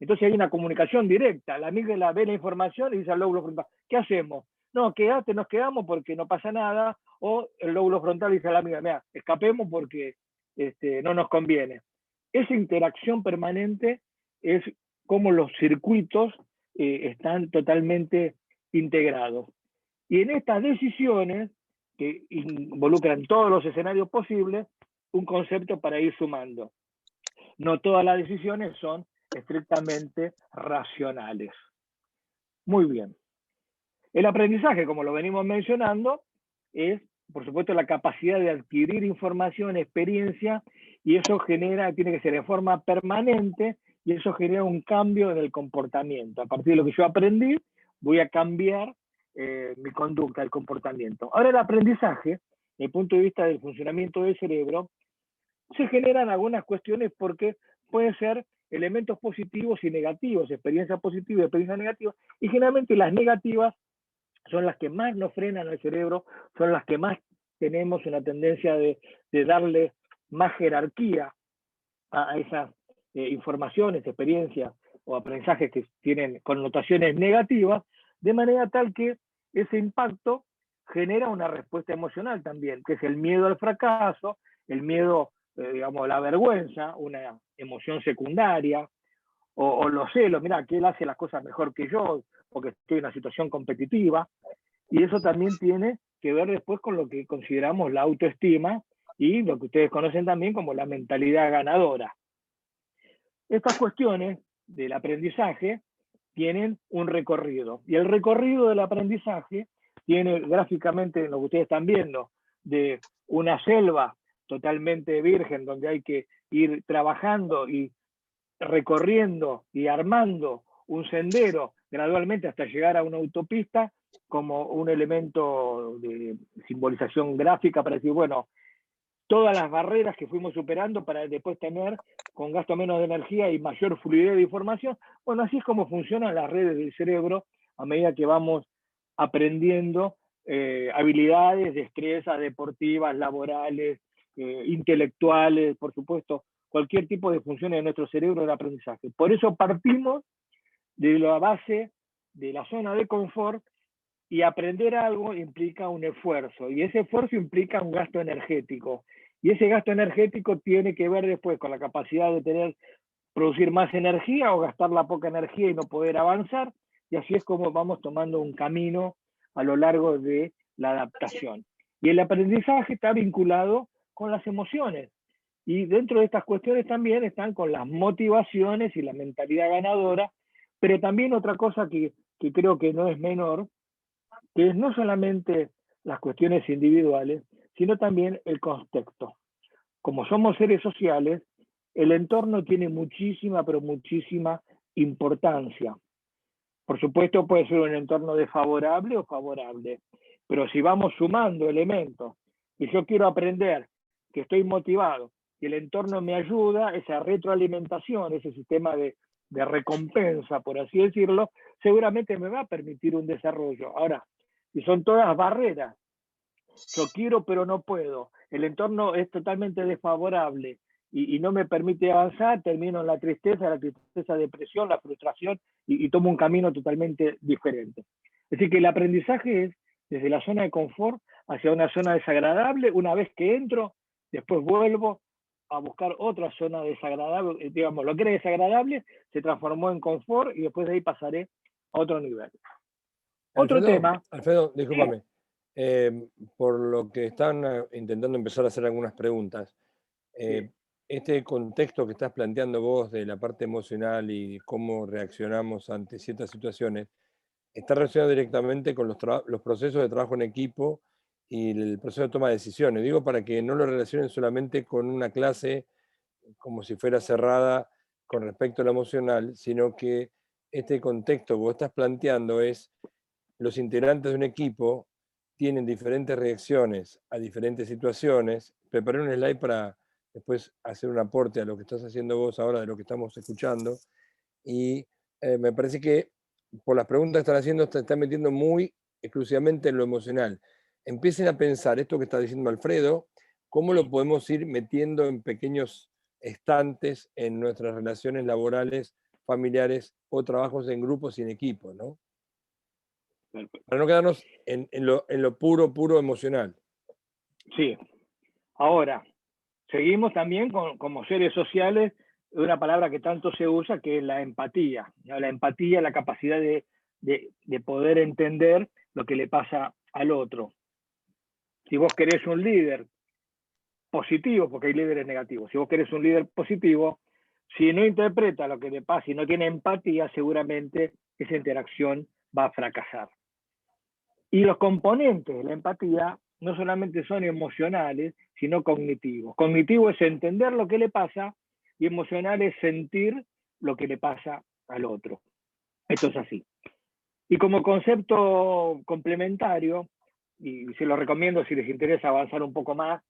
Entonces hay una comunicación directa. La amígdala ve la información y dice al lóbulo frontal, ¿qué hacemos? No, quédate, nos quedamos porque no pasa nada. O el lóbulo frontal dice a la amígdala, mira, escapemos porque no nos conviene. Esa interacción permanente es como los circuitos están totalmente integrados. Y en estas decisiones, que involucran todos los escenarios posibles, un concepto para ir sumando. No todas las decisiones son estrictamente racionales. Muy bien. El aprendizaje, como lo venimos mencionando, es, por supuesto, la capacidad de adquirir información, experiencia, y eso tiene que ser en forma permanente, y eso genera un cambio en el comportamiento. A partir de lo que yo aprendí, voy a cambiar mi conducta, el comportamiento. Ahora el aprendizaje, desde el punto de vista del funcionamiento del cerebro, se generan algunas cuestiones porque pueden ser elementos positivos y negativos, experiencias positivas y experiencias negativas, y generalmente las negativas son las que más nos frenan al cerebro, son las que más tenemos una tendencia de darle más jerarquía a esas informaciones, experiencias o aprendizajes que tienen connotaciones negativas, de manera tal que ese impacto genera una respuesta emocional también, que es el miedo al fracaso, el miedo, digamos, a la vergüenza, una emoción secundaria, o los celos, mira, que él hace las cosas mejor que yo, porque estoy en una situación competitiva, y eso también tiene que ver después con lo que consideramos la autoestima y lo que ustedes conocen también como la mentalidad ganadora. Estas cuestiones del aprendizaje tienen un recorrido, y el recorrido del aprendizaje tiene gráficamente lo que ustedes están viendo, de una selva totalmente virgen, donde hay que ir trabajando y recorriendo y armando un sendero gradualmente hasta llegar a una autopista como un elemento de simbolización gráfica para decir, bueno, todas las barreras que fuimos superando para después tener, con gasto menos de energía y mayor fluidez de información. Bueno, así es como funcionan las redes del cerebro a medida que vamos aprendiendo habilidades, destrezas deportivas, laborales, intelectuales, por supuesto, cualquier tipo de funciones de nuestro cerebro de aprendizaje. Por eso partimos de la base de la zona de confort Y aprender algo implica un esfuerzo, y ese esfuerzo implica un gasto energético. Y ese gasto energético tiene que ver después con la capacidad de producir más energía o gastar la poca energía y no poder avanzar. Y así es como vamos tomando un camino a lo largo de la adaptación. Y el aprendizaje está vinculado con las emociones. Y dentro de estas cuestiones también están con las motivaciones y la mentalidad ganadora, pero también otra cosa que creo que no es menor, que es no solamente las cuestiones individuales, sino también el contexto. Como somos seres sociales, el entorno tiene muchísima, pero muchísima importancia. Por supuesto, puede ser un entorno desfavorable o favorable, pero si vamos sumando elementos y yo quiero aprender, que estoy motivado, y el entorno me ayuda, esa retroalimentación, ese sistema de recompensa, por así decirlo, seguramente me va a permitir un desarrollo. Ahora, si son todas barreras, yo quiero pero no puedo, el entorno es totalmente desfavorable y no me permite avanzar, termino en la tristeza, depresión, la frustración y tomo un camino totalmente diferente. Es decir, que el aprendizaje es desde la zona de confort hacia una zona desagradable. Una vez que entro, después vuelvo a buscar otra zona desagradable, digamos, lo que era desagradable se transformó en confort y después de ahí pasaré a otro nivel. Otro tema. Alfredo, discúlpame. Por lo que están intentando empezar a hacer algunas preguntas, Sí. este contexto que estás planteando vos de la parte emocional y cómo reaccionamos ante ciertas situaciones, está relacionado directamente con los procesos de trabajo en equipo y el proceso de toma de decisiones. Digo, para que no lo relacionen solamente con una clase como si fuera cerrada con respecto a lo emocional, sino que este contexto que vos estás planteando es: los integrantes de un equipo tienen diferentes reacciones a diferentes situaciones. Preparé un slide para después hacer un aporte a lo que estás haciendo vos ahora, de lo que estamos escuchando. Y me parece que por las preguntas que están haciendo, se están metiendo muy exclusivamente en lo emocional. Empiecen a pensar esto que está diciendo Alfredo, cómo lo podemos ir metiendo en pequeños estantes en nuestras relaciones laborales, familiares o trabajos en grupos y en equipos, ¿no? Para no quedarnos en lo puro emocional. Sí. Ahora, seguimos también como seres sociales, una palabra que tanto se usa, que es la empatía. ¿No? La empatía, la capacidad de poder entender lo que le pasa al otro. Si vos querés un líder positivo, porque hay líderes negativos, si vos querés un líder positivo, si no interpreta lo que le pasa y no tiene empatía, seguramente esa interacción va a fracasar. Y los componentes de la empatía no solamente son emocionales, sino cognitivos. Cognitivo es entender lo que le pasa y emocional es sentir lo que le pasa al otro. Esto es así. Y como concepto complementario, y se lo recomiendo si les interesa avanzar un poco más,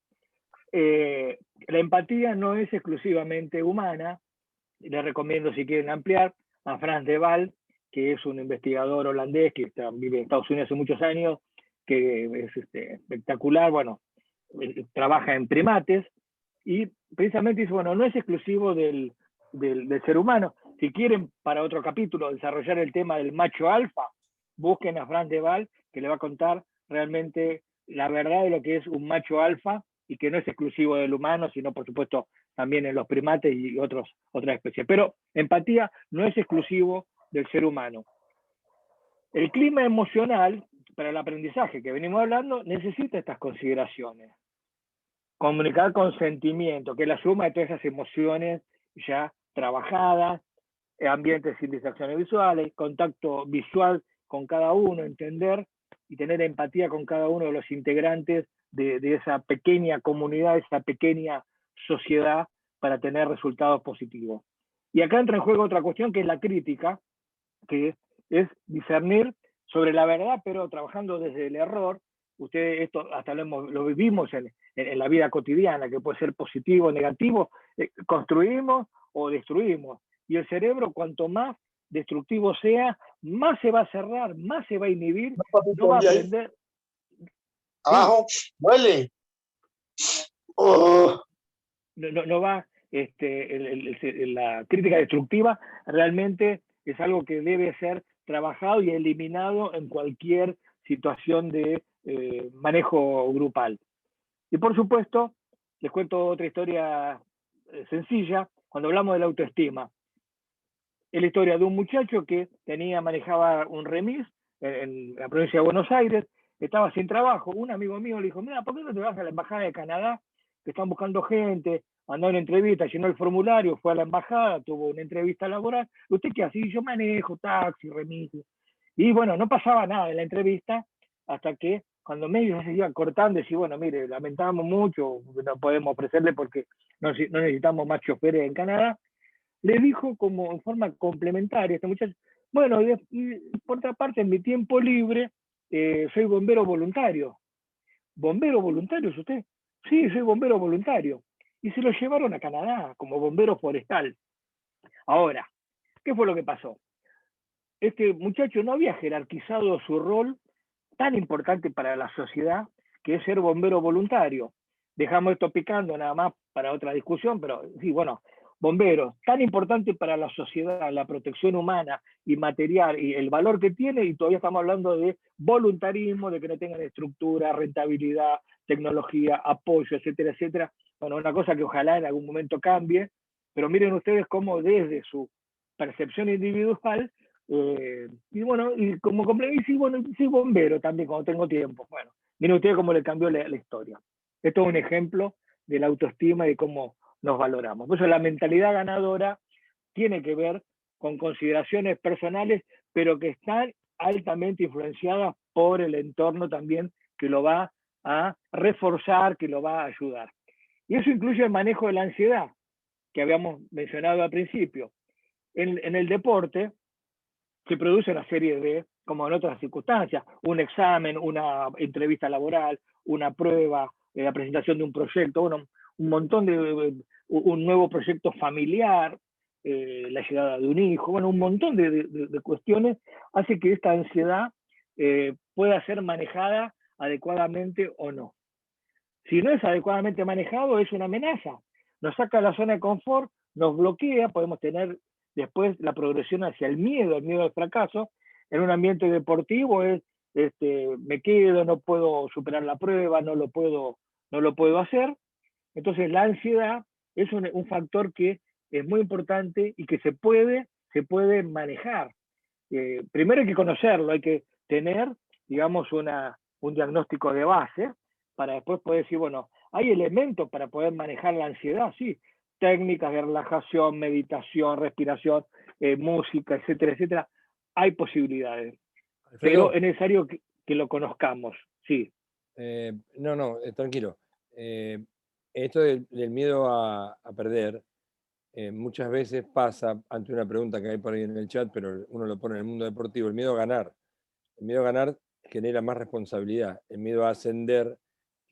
la empatía no es exclusivamente humana. Les recomiendo, si quieren ampliar, a Frans de Waal, que es un investigador holandés que vive en Estados Unidos hace muchos años, que es espectacular, bueno, trabaja en primates, y precisamente dice, bueno, no es exclusivo del ser humano. Si quieren, para otro capítulo, desarrollar el tema del macho alfa, busquen a Frans de Waal, que le va a contar realmente la verdad de lo que es un macho alfa, y que no es exclusivo del humano, sino por supuesto también en los primates y otras especies. Pero empatía no es exclusivo del ser humano. El clima emocional para el aprendizaje que venimos hablando necesita estas consideraciones. Comunicar con sentimiento, que es la suma de todas esas emociones ya trabajadas, ambientes sin distracciones visuales, contacto visual con cada uno, entender y tener empatía con cada uno de los integrantes de esa pequeña comunidad, esa pequeña sociedad, para tener resultados positivos. Y acá entra en juego otra cuestión, que es la crítica, que es discernir sobre la verdad, pero trabajando desde el error. Ustedes esto hasta lo vivimos en la vida cotidiana, que puede ser positivo o negativo, construimos o destruimos. Y el cerebro, cuanto más destructivo sea, más se va a cerrar, más se va a inhibir, no va a aprender. Abajo, duele. Oh. No va, la crítica destructiva realmente es algo que debe ser trabajado y eliminado en cualquier situación de manejo grupal. Y por supuesto, les cuento otra historia sencilla. Cuando hablamos de la autoestima, es la historia de un muchacho que manejaba un remis en la provincia de Buenos Aires, estaba sin trabajo. Un amigo mío le dijo, mira, ¿por qué no te vas a la embajada de Canadá? Que están buscando gente, mandó una entrevista, llenó el formulario, fue a la embajada, tuvo una entrevista laboral. ¿Usted qué hace? Y yo manejo taxi, remis. Y bueno, no pasaba nada en la entrevista hasta que cuando medio se iba cortando, decía, bueno, mire, lamentamos mucho, no podemos ofrecerle porque no necesitamos más choferes en Canadá. Le dijo como en forma complementaria a este muchacho, bueno, y por otra parte, en mi tiempo libre, soy bombero voluntario. ¿Bombero voluntario es usted? Sí, soy bombero voluntario. Y se lo llevaron a Canadá como bombero forestal. Ahora, ¿qué fue lo que pasó? Este muchacho no había jerarquizado su rol tan importante para la sociedad, que es ser bombero voluntario. Dejamos esto picando nada más para otra discusión, pero sí, bueno, bomberos, tan importante para la sociedad, la protección humana y material, y el valor que tiene, y todavía estamos hablando de voluntarismo, de que no tengan estructura, rentabilidad, tecnología, apoyo, etcétera, etcétera. Bueno, una cosa que ojalá en algún momento cambie, pero miren ustedes cómo desde su percepción individual, y bueno, y como sí, bueno, soy bombero también cuando tengo tiempo. Bueno, miren ustedes cómo le cambió la historia. Esto es un ejemplo de la autoestima y de cómo nos valoramos. Por eso la mentalidad ganadora tiene que ver con consideraciones personales, pero que están altamente influenciadas por el entorno también, que lo va a reforzar, que lo va a ayudar. Y eso incluye el manejo de la ansiedad, que habíamos mencionado al principio. En el deporte se produce una serie de, como en otras circunstancias, un examen, una entrevista laboral, una prueba, la presentación de un proyecto, un montón de, un nuevo proyecto familiar, la llegada de un hijo, bueno, un montón de cuestiones hace que esta ansiedad pueda ser manejada adecuadamente o no. Si no es adecuadamente manejado, es una amenaza. Nos saca de la zona de confort, nos bloquea, podemos tener después la progresión hacia el miedo al fracaso. En un ambiente deportivo es, me quedo, no puedo superar la prueba, no lo puedo hacer. Entonces la ansiedad es un factor que es muy importante y que se puede manejar. Primero hay que conocerlo, hay que tener, digamos, un diagnóstico de base para después poder decir, bueno, hay elementos para poder manejar la ansiedad, sí, técnicas de relajación, meditación, respiración, música, etcétera, etcétera. Hay posibilidades, Alfredo, pero es necesario que lo conozcamos, sí. Tranquilo. Esto del miedo a perder, muchas veces pasa ante una pregunta que hay por ahí en el chat, pero uno lo pone en el mundo deportivo, el miedo a ganar. El miedo a ganar genera más responsabilidad. El miedo a ascender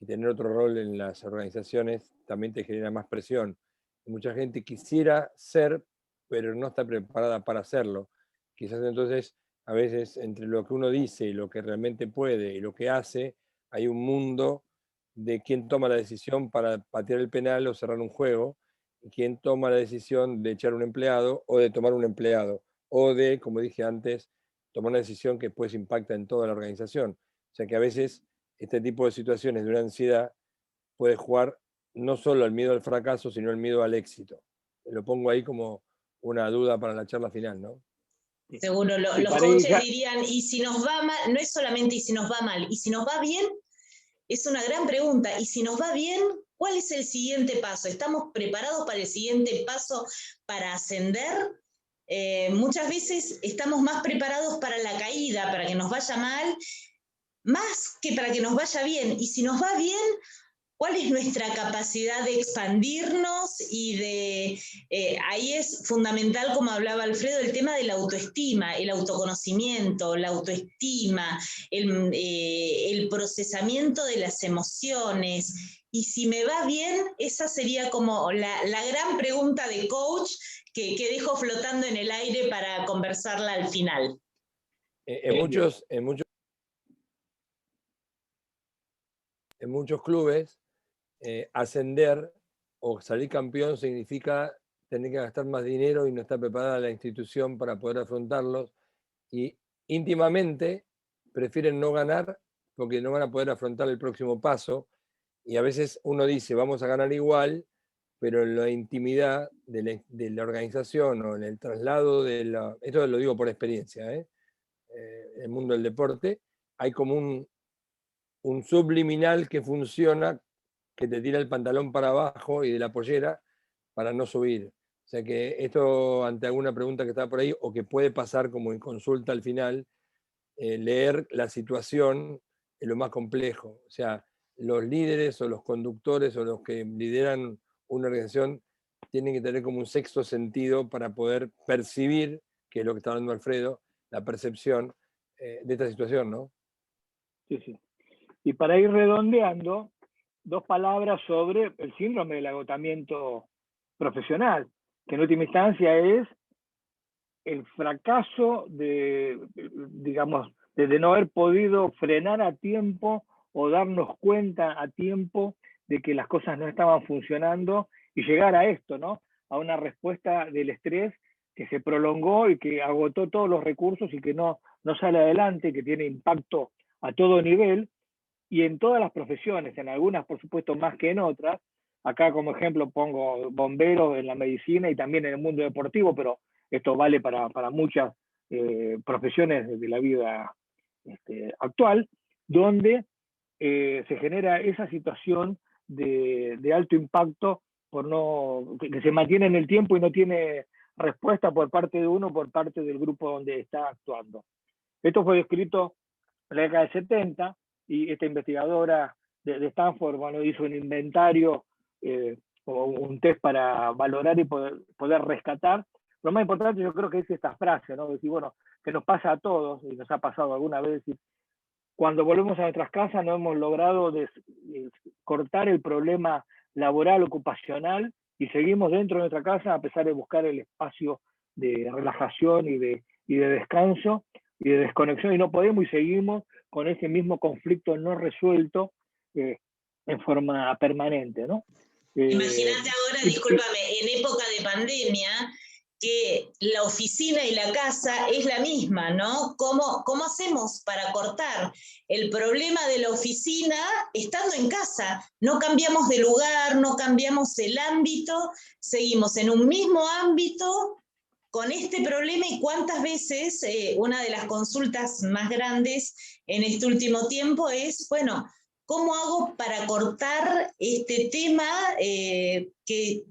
y tener otro rol en las organizaciones también te genera más presión. Y mucha gente quisiera ser, pero no está preparada para hacerlo. Quizás entonces, a veces, entre lo que uno dice y lo que realmente puede y lo que hace, hay un mundo de quién toma la decisión para patear el penal o cerrar un juego, y quién toma la decisión de echar un empleado o de tomar un empleado, o de, como dije antes, tomar una decisión que después impacta en toda la organización. O sea que a veces este tipo de situaciones de una ansiedad puede jugar no solo al miedo al fracaso, sino al miedo al éxito. Lo pongo ahí como una duda para la charla final, ¿no? Seguro, los coaches dirían, y si nos va mal, no es solamente y si nos va mal, y si nos va bien, es una gran pregunta, y si nos va bien, ¿cuál es el siguiente paso? ¿Estamos preparados para el siguiente paso para ascender? Muchas veces estamos más preparados para la caída, para que nos vaya mal, más que para que nos vaya bien. Y si nos va bien, ¿cuál es nuestra capacidad de expandirnos? Y ahí es fundamental, como hablaba Alfredo, el tema de la autoestima, el autoconocimiento, la autoestima, el procesamiento de las emociones. Y si me va bien, esa sería como la gran pregunta de coach que dejo flotando en el aire para conversarla al final. En muchos clubes, ascender o salir campeón significa tener que gastar más dinero y no estar preparada la institución para poder afrontarlos. Y íntimamente prefieren no ganar porque no van a poder afrontar el próximo paso, y a veces uno dice, vamos a ganar igual, pero en la intimidad de la organización o en el traslado de la... Esto lo digo por experiencia, en el mundo del deporte, hay como un subliminal que funciona, que te tira el pantalón para abajo y de la pollera para no subir. O sea que esto, ante alguna pregunta que está por ahí, o que puede pasar como en consulta al final, leer la situación es lo más complejo. O sea, los líderes o los conductores o los que lideran una organización tienen que tener como un sexto sentido para poder percibir, que es lo que está hablando Alfredo, la percepción de esta situación, ¿no? Sí, sí. Y para ir redondeando, 2 palabras sobre el síndrome del agotamiento profesional, que en última instancia es el fracaso de, digamos, de no haber podido frenar a tiempo o darnos cuenta a tiempo de que las cosas no estaban funcionando y llegar a esto, ¿no? A una respuesta del estrés que se prolongó y que agotó todos los recursos y que no sale adelante, que tiene impacto a todo nivel y en todas las profesiones, en algunas por supuesto más que en otras. Acá como ejemplo pongo bomberos en la medicina y también en el mundo deportivo, pero esto vale para muchas profesiones de la vida actual, donde se genera esa situación de alto impacto por no, que se mantiene en el tiempo y no tiene respuesta por parte de uno, por parte del grupo donde está actuando. Esto fue descrito en la década del 70 y esta investigadora de Stanford, bueno, hizo un inventario o un test para valorar y poder rescatar. Lo más importante yo creo que es esta frase, ¿no? Decir, bueno, que nos pasa a todos y nos ha pasado alguna vez, cuando volvemos a nuestras casas no hemos logrado cortar el problema laboral, ocupacional, y seguimos dentro de nuestra casa a pesar de buscar el espacio de relajación y de descanso y de desconexión, y no podemos y seguimos con ese mismo conflicto no resuelto en forma permanente, ¿no? Imagínate ahora, discúlpame, en época de pandemia, que la oficina y la casa es la misma, ¿no? ¿Cómo hacemos para cortar el problema de la oficina estando en casa? No cambiamos de lugar, no cambiamos el ámbito, seguimos en un mismo ámbito con este problema. Y cuántas veces una de las consultas más grandes en este último tiempo es, bueno, ¿cómo hago para cortar este tema? Que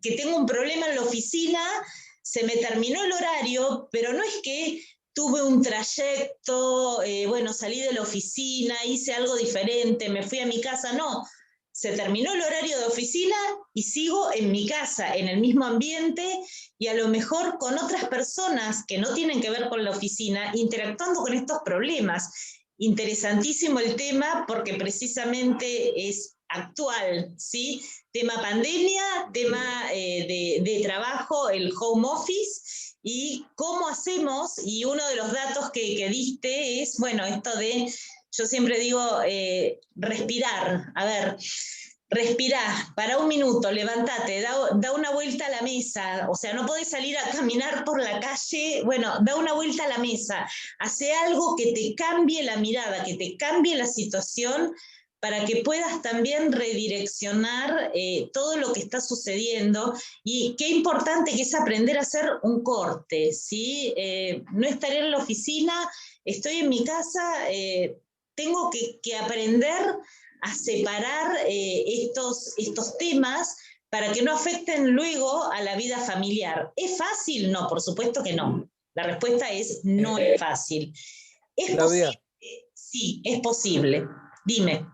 tengo un problema en la oficina, se me terminó el horario, pero no es que tuve un trayecto, bueno, salí de la oficina, hice algo diferente, me fui a mi casa, no. Se terminó el horario de oficina y sigo en mi casa, en el mismo ambiente y a lo mejor con otras personas que no tienen que ver con la oficina, interactuando con estos problemas. Interesantísimo el tema porque precisamente es actual, ¿sí? Tema pandemia, tema de trabajo, el home office, y cómo hacemos, y uno de los datos que diste es, bueno, esto de, yo siempre digo, respirar. A ver, respirá, para un minuto, levántate, da una vuelta a la mesa, o sea, no podés salir a caminar por la calle, bueno, da una vuelta a la mesa, hace algo que te cambie la mirada, que te cambie la situación, para que puedas también redireccionar todo lo que está sucediendo. Y qué importante que es aprender a hacer un corte, ¿sí? No estaré en la oficina, estoy en mi casa, tengo que aprender a separar estos temas para que no afecten luego a la vida familiar. ¿Es fácil? No, por supuesto que no. La respuesta es no es fácil. ¿Es Claudia, posible? Sí, es posible. Dime.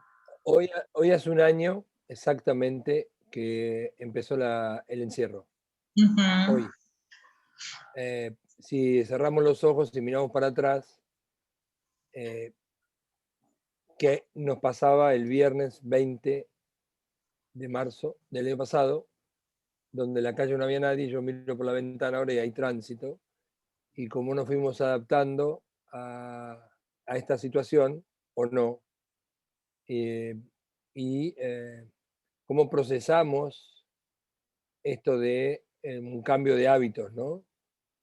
hoy hace un año exactamente que empezó el encierro. Hoy. Si cerramos los ojos y miramos para atrás, ¿qué nos pasaba el viernes 20 de marzo del año pasado? Donde en la calle no había nadie, yo miro por la ventana ahora y hay tránsito, y cómo nos fuimos adaptando a esta situación, o no, y cómo procesamos esto de un cambio de hábitos, ¿no?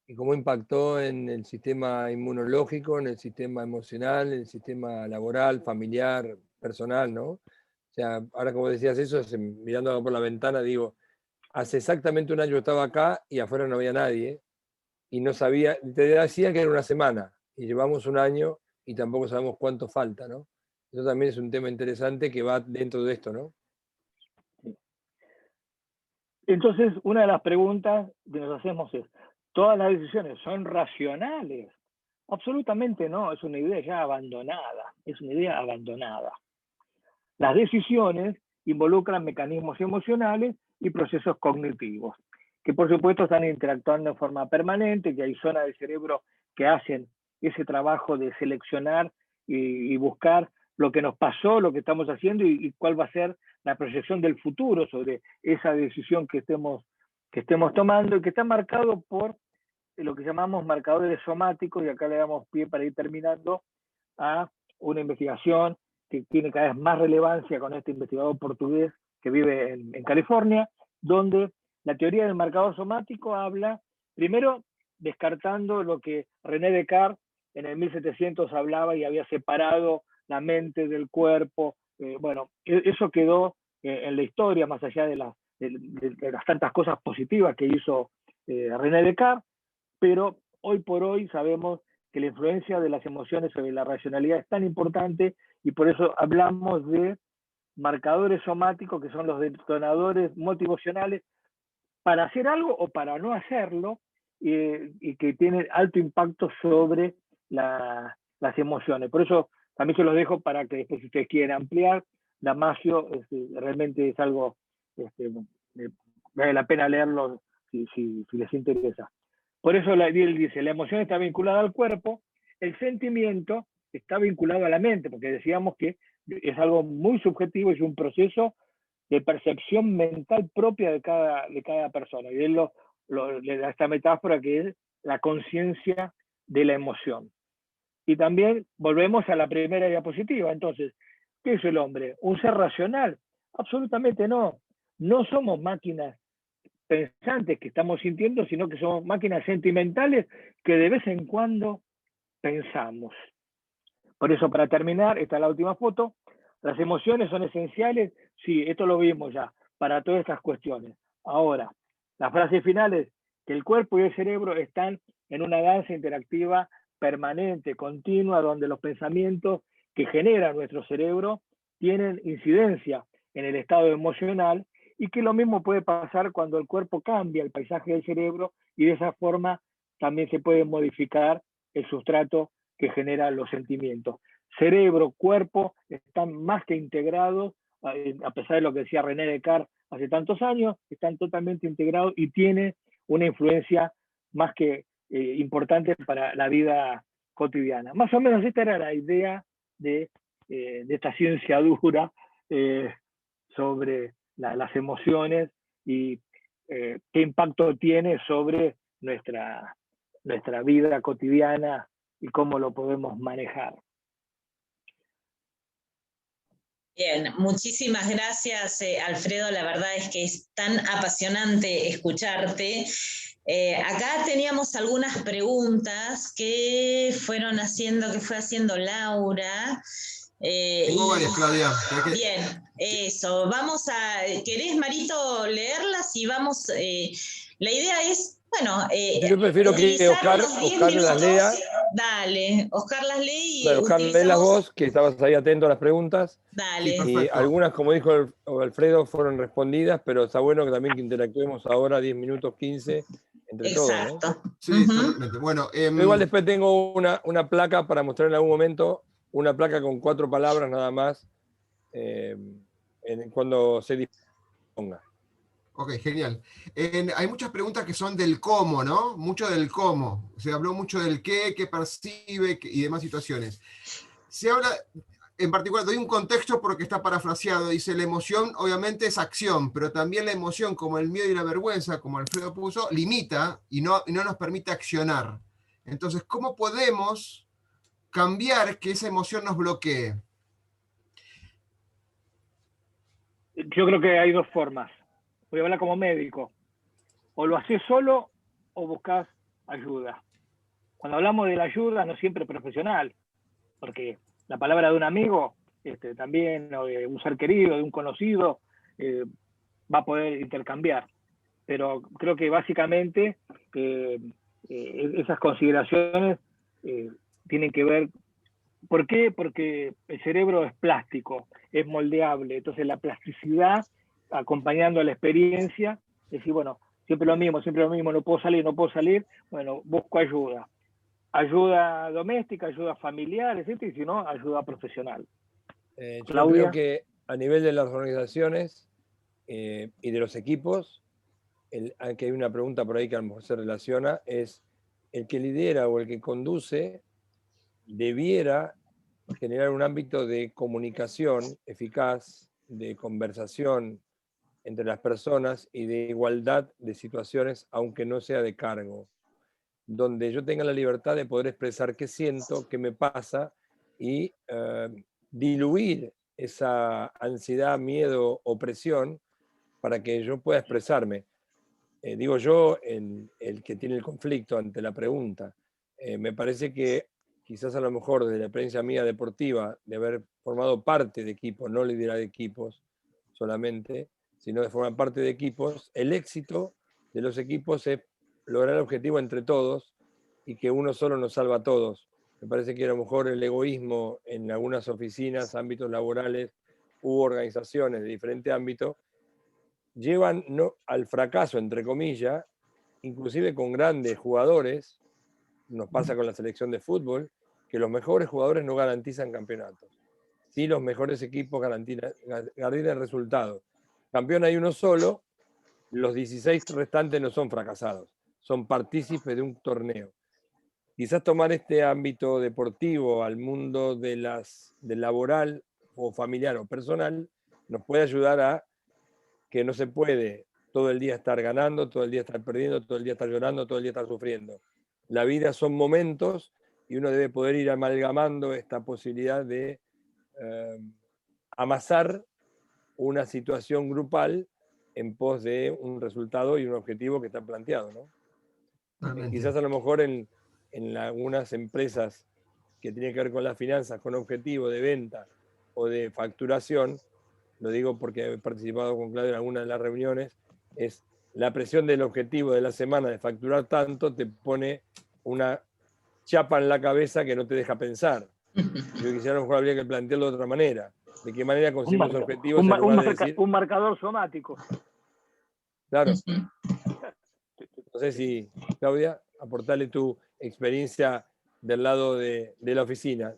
y cómo impactó en el sistema inmunológico, en el sistema emocional, en el sistema laboral, familiar, personal, ¿no? O sea, ahora como decías eso, mirando por la ventana, digo, hace exactamente un año estaba acá y afuera no había nadie, y no sabía, te decía que era una semana, y llevamos un año y tampoco sabemos cuánto falta, ¿no? Eso también es un tema interesante que va dentro de esto, ¿no? Entonces, una de las preguntas que nos hacemos es, ¿todas las decisiones son racionales? Absolutamente no, es una idea ya abandonada, es una idea abandonada. Las decisiones involucran mecanismos emocionales y procesos cognitivos, que por supuesto están interactuando en forma permanente, que hay zonas del cerebro que hacen ese trabajo de seleccionar y buscar lo que nos pasó, lo que estamos haciendo y cuál va a ser la proyección del futuro sobre esa decisión que estemos tomando, y que está marcado por lo que llamamos marcadores somáticos, y acá le damos pie para ir terminando a una investigación que tiene cada vez más relevancia con este investigador portugués que vive en California, donde la teoría del marcador somático habla, primero, descartando lo que René Descartes en el 1700 hablaba y había separado la mente del cuerpo. Bueno, eso quedó en la historia, más allá de las tantas cosas positivas que hizo René Descartes, pero hoy por hoy sabemos que la influencia de las emociones sobre la racionalidad es tan importante, y por eso hablamos de marcadores somáticos, que son los detonadores motivacionales para hacer algo o para no hacerlo, y que tienen alto impacto sobre las emociones. Por eso también se los dejo para que después, si ustedes quieren ampliar, Damasio realmente es algo, vale la pena leerlo si les interesa. Por eso él dice, la emoción está vinculada al cuerpo, el sentimiento está vinculado a la mente, porque decíamos que es algo muy subjetivo, es un proceso de percepción mental propia de cada persona. Y él le da esta metáfora que es la conciencia de la emoción. Y también volvemos a la primera diapositiva. Entonces, ¿qué es el hombre? ¿Un ser racional? Absolutamente no. No somos máquinas pensantes que estamos sintiendo, sino que somos máquinas sentimentales que de vez en cuando pensamos. Por eso, para terminar, esta es la última foto, las emociones son esenciales, sí, esto lo vimos ya, para todas estas cuestiones. Ahora, la frase final es que el cuerpo y el cerebro están en una danza interactiva permanente, continua, donde los pensamientos que genera nuestro cerebro tienen incidencia en el estado emocional, y que lo mismo puede pasar cuando el cuerpo cambia el paisaje del cerebro, y de esa forma también se puede modificar el sustrato que genera los sentimientos. Cerebro, cuerpo están más que integrados, a pesar de lo que decía René Descartes hace tantos años, están totalmente integrados y tiene una influencia más que importante para la vida cotidiana. Más o menos esta era la idea de esta ciencia dura sobre las emociones y qué impacto tiene sobre nuestra vida cotidiana y cómo lo podemos manejar. Bien, muchísimas gracias, Alfredo. La verdad es que es tan apasionante escucharte. Acá teníamos algunas preguntas que fue haciendo Laura. Tengo varias, Claudia. Bien, eso. ¿Querés, Marito, leerlas? Y vamos, la idea es, bueno, yo prefiero que Oscar las lea. Dale, Oscar las lee y claro, Oscar, lee las voz, que estabas ahí atento a las preguntas. Dale. Sí, y algunas, como dijo Alfredo, fueron respondidas, pero está bueno que también que interactuemos ahora 10 minutos, 15, entre Exacto. todos, ¿no? Sí, totalmente. Bueno, yo igual después tengo una placa para mostrar en algún momento, una placa con 4 palabras nada más, cuando se disponga. Ok, genial. Hay muchas preguntas que son del cómo, ¿no? Mucho del cómo. Se habló mucho del qué percibe y demás situaciones. Se habla, en particular, doy un contexto porque está parafraseado. Dice, la emoción obviamente es acción, pero también la emoción, como el miedo y la vergüenza, como Alfredo puso, limita y no nos permite accionar. Entonces, ¿cómo podemos cambiar que esa emoción nos bloquee? Yo creo que hay dos formas. Voy a hablar como médico. O lo haces solo o buscas ayuda. Cuando hablamos de la ayuda, no siempre profesional, porque la palabra de un amigo también, o de un ser querido, de un conocido, va a poder intercambiar. Pero creo que básicamente esas consideraciones tienen que ver. ¿Por qué? Porque el cerebro es plástico, es moldeable. Entonces la plasticidad, acompañando a la experiencia, es decir, bueno, siempre lo mismo, no puedo salir, bueno, busco ayuda. Ayuda doméstica, ayuda familiar, etc. Y si no, ayuda profesional. Yo creo que a nivel de las organizaciones y de los equipos, que hay una pregunta por ahí que a lo mejor se relaciona, es el que lidera o el que conduce debiera generar un ámbito de comunicación eficaz, de conversación entre las personas y de igualdad de situaciones, aunque no sea de cargo, donde yo tenga la libertad de poder expresar qué siento, qué me pasa y diluir esa ansiedad, miedo, opresión para que yo pueda expresarme. Digo yo, el que tiene el conflicto ante la pregunta. Me parece que quizás a lo mejor desde la experiencia mía deportiva, de haber formado parte de equipos, no liderar equipos solamente, sino de formar parte de equipos, el éxito de los equipos es lograr el objetivo entre todos y que uno solo nos salva a todos. Me parece que a lo mejor el egoísmo en algunas oficinas, ámbitos laborales u organizaciones de diferente ámbito, llevan al fracaso, entre comillas, inclusive con grandes jugadores. Nos pasa con la selección de fútbol, que los mejores jugadores no garantizan campeonatos. Sí, los mejores equipos garantizan resultados. Campeón hay uno solo, los 16 restantes no son fracasados, son partícipes de un torneo. Quizás tomar este ámbito deportivo al mundo del laboral o familiar o personal nos puede ayudar a que no se puede todo el día estar ganando, todo el día estar perdiendo, todo el día estar llorando, todo el día estar sufriendo. La vida son momentos y uno debe poder ir amalgamando esta posibilidad de amasar una situación grupal en pos de un resultado y un objetivo que está planteado, ¿no? Quizás a lo mejor en algunas empresas que tienen que ver con las finanzas, con objetivo de venta o de facturación, lo digo porque he participado con Claudio en algunas de las reuniones, es la presión del objetivo de la semana de facturar tanto te pone una chapa en la cabeza que no te deja pensar. Yo quisiera a lo mejor habría que plantearlo de otra manera. ¿De qué manera conseguimos objetivos en lugar de decir... Un marcador somático. Claro. No sé si, Claudia, aportarle tu experiencia del lado de la oficina.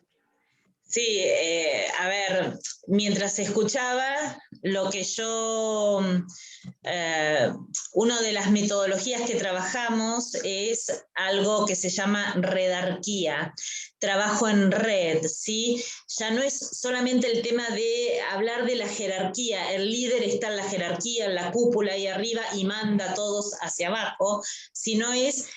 Sí, a ver, mientras escuchaba, lo que yo, una de las metodologías que trabajamos es algo que se llama redarquía, trabajo en red, ¿sí? Ya no es solamente el tema de hablar de la jerarquía, el líder está en la jerarquía, en la cúpula ahí arriba y manda a todos hacia abajo, sino es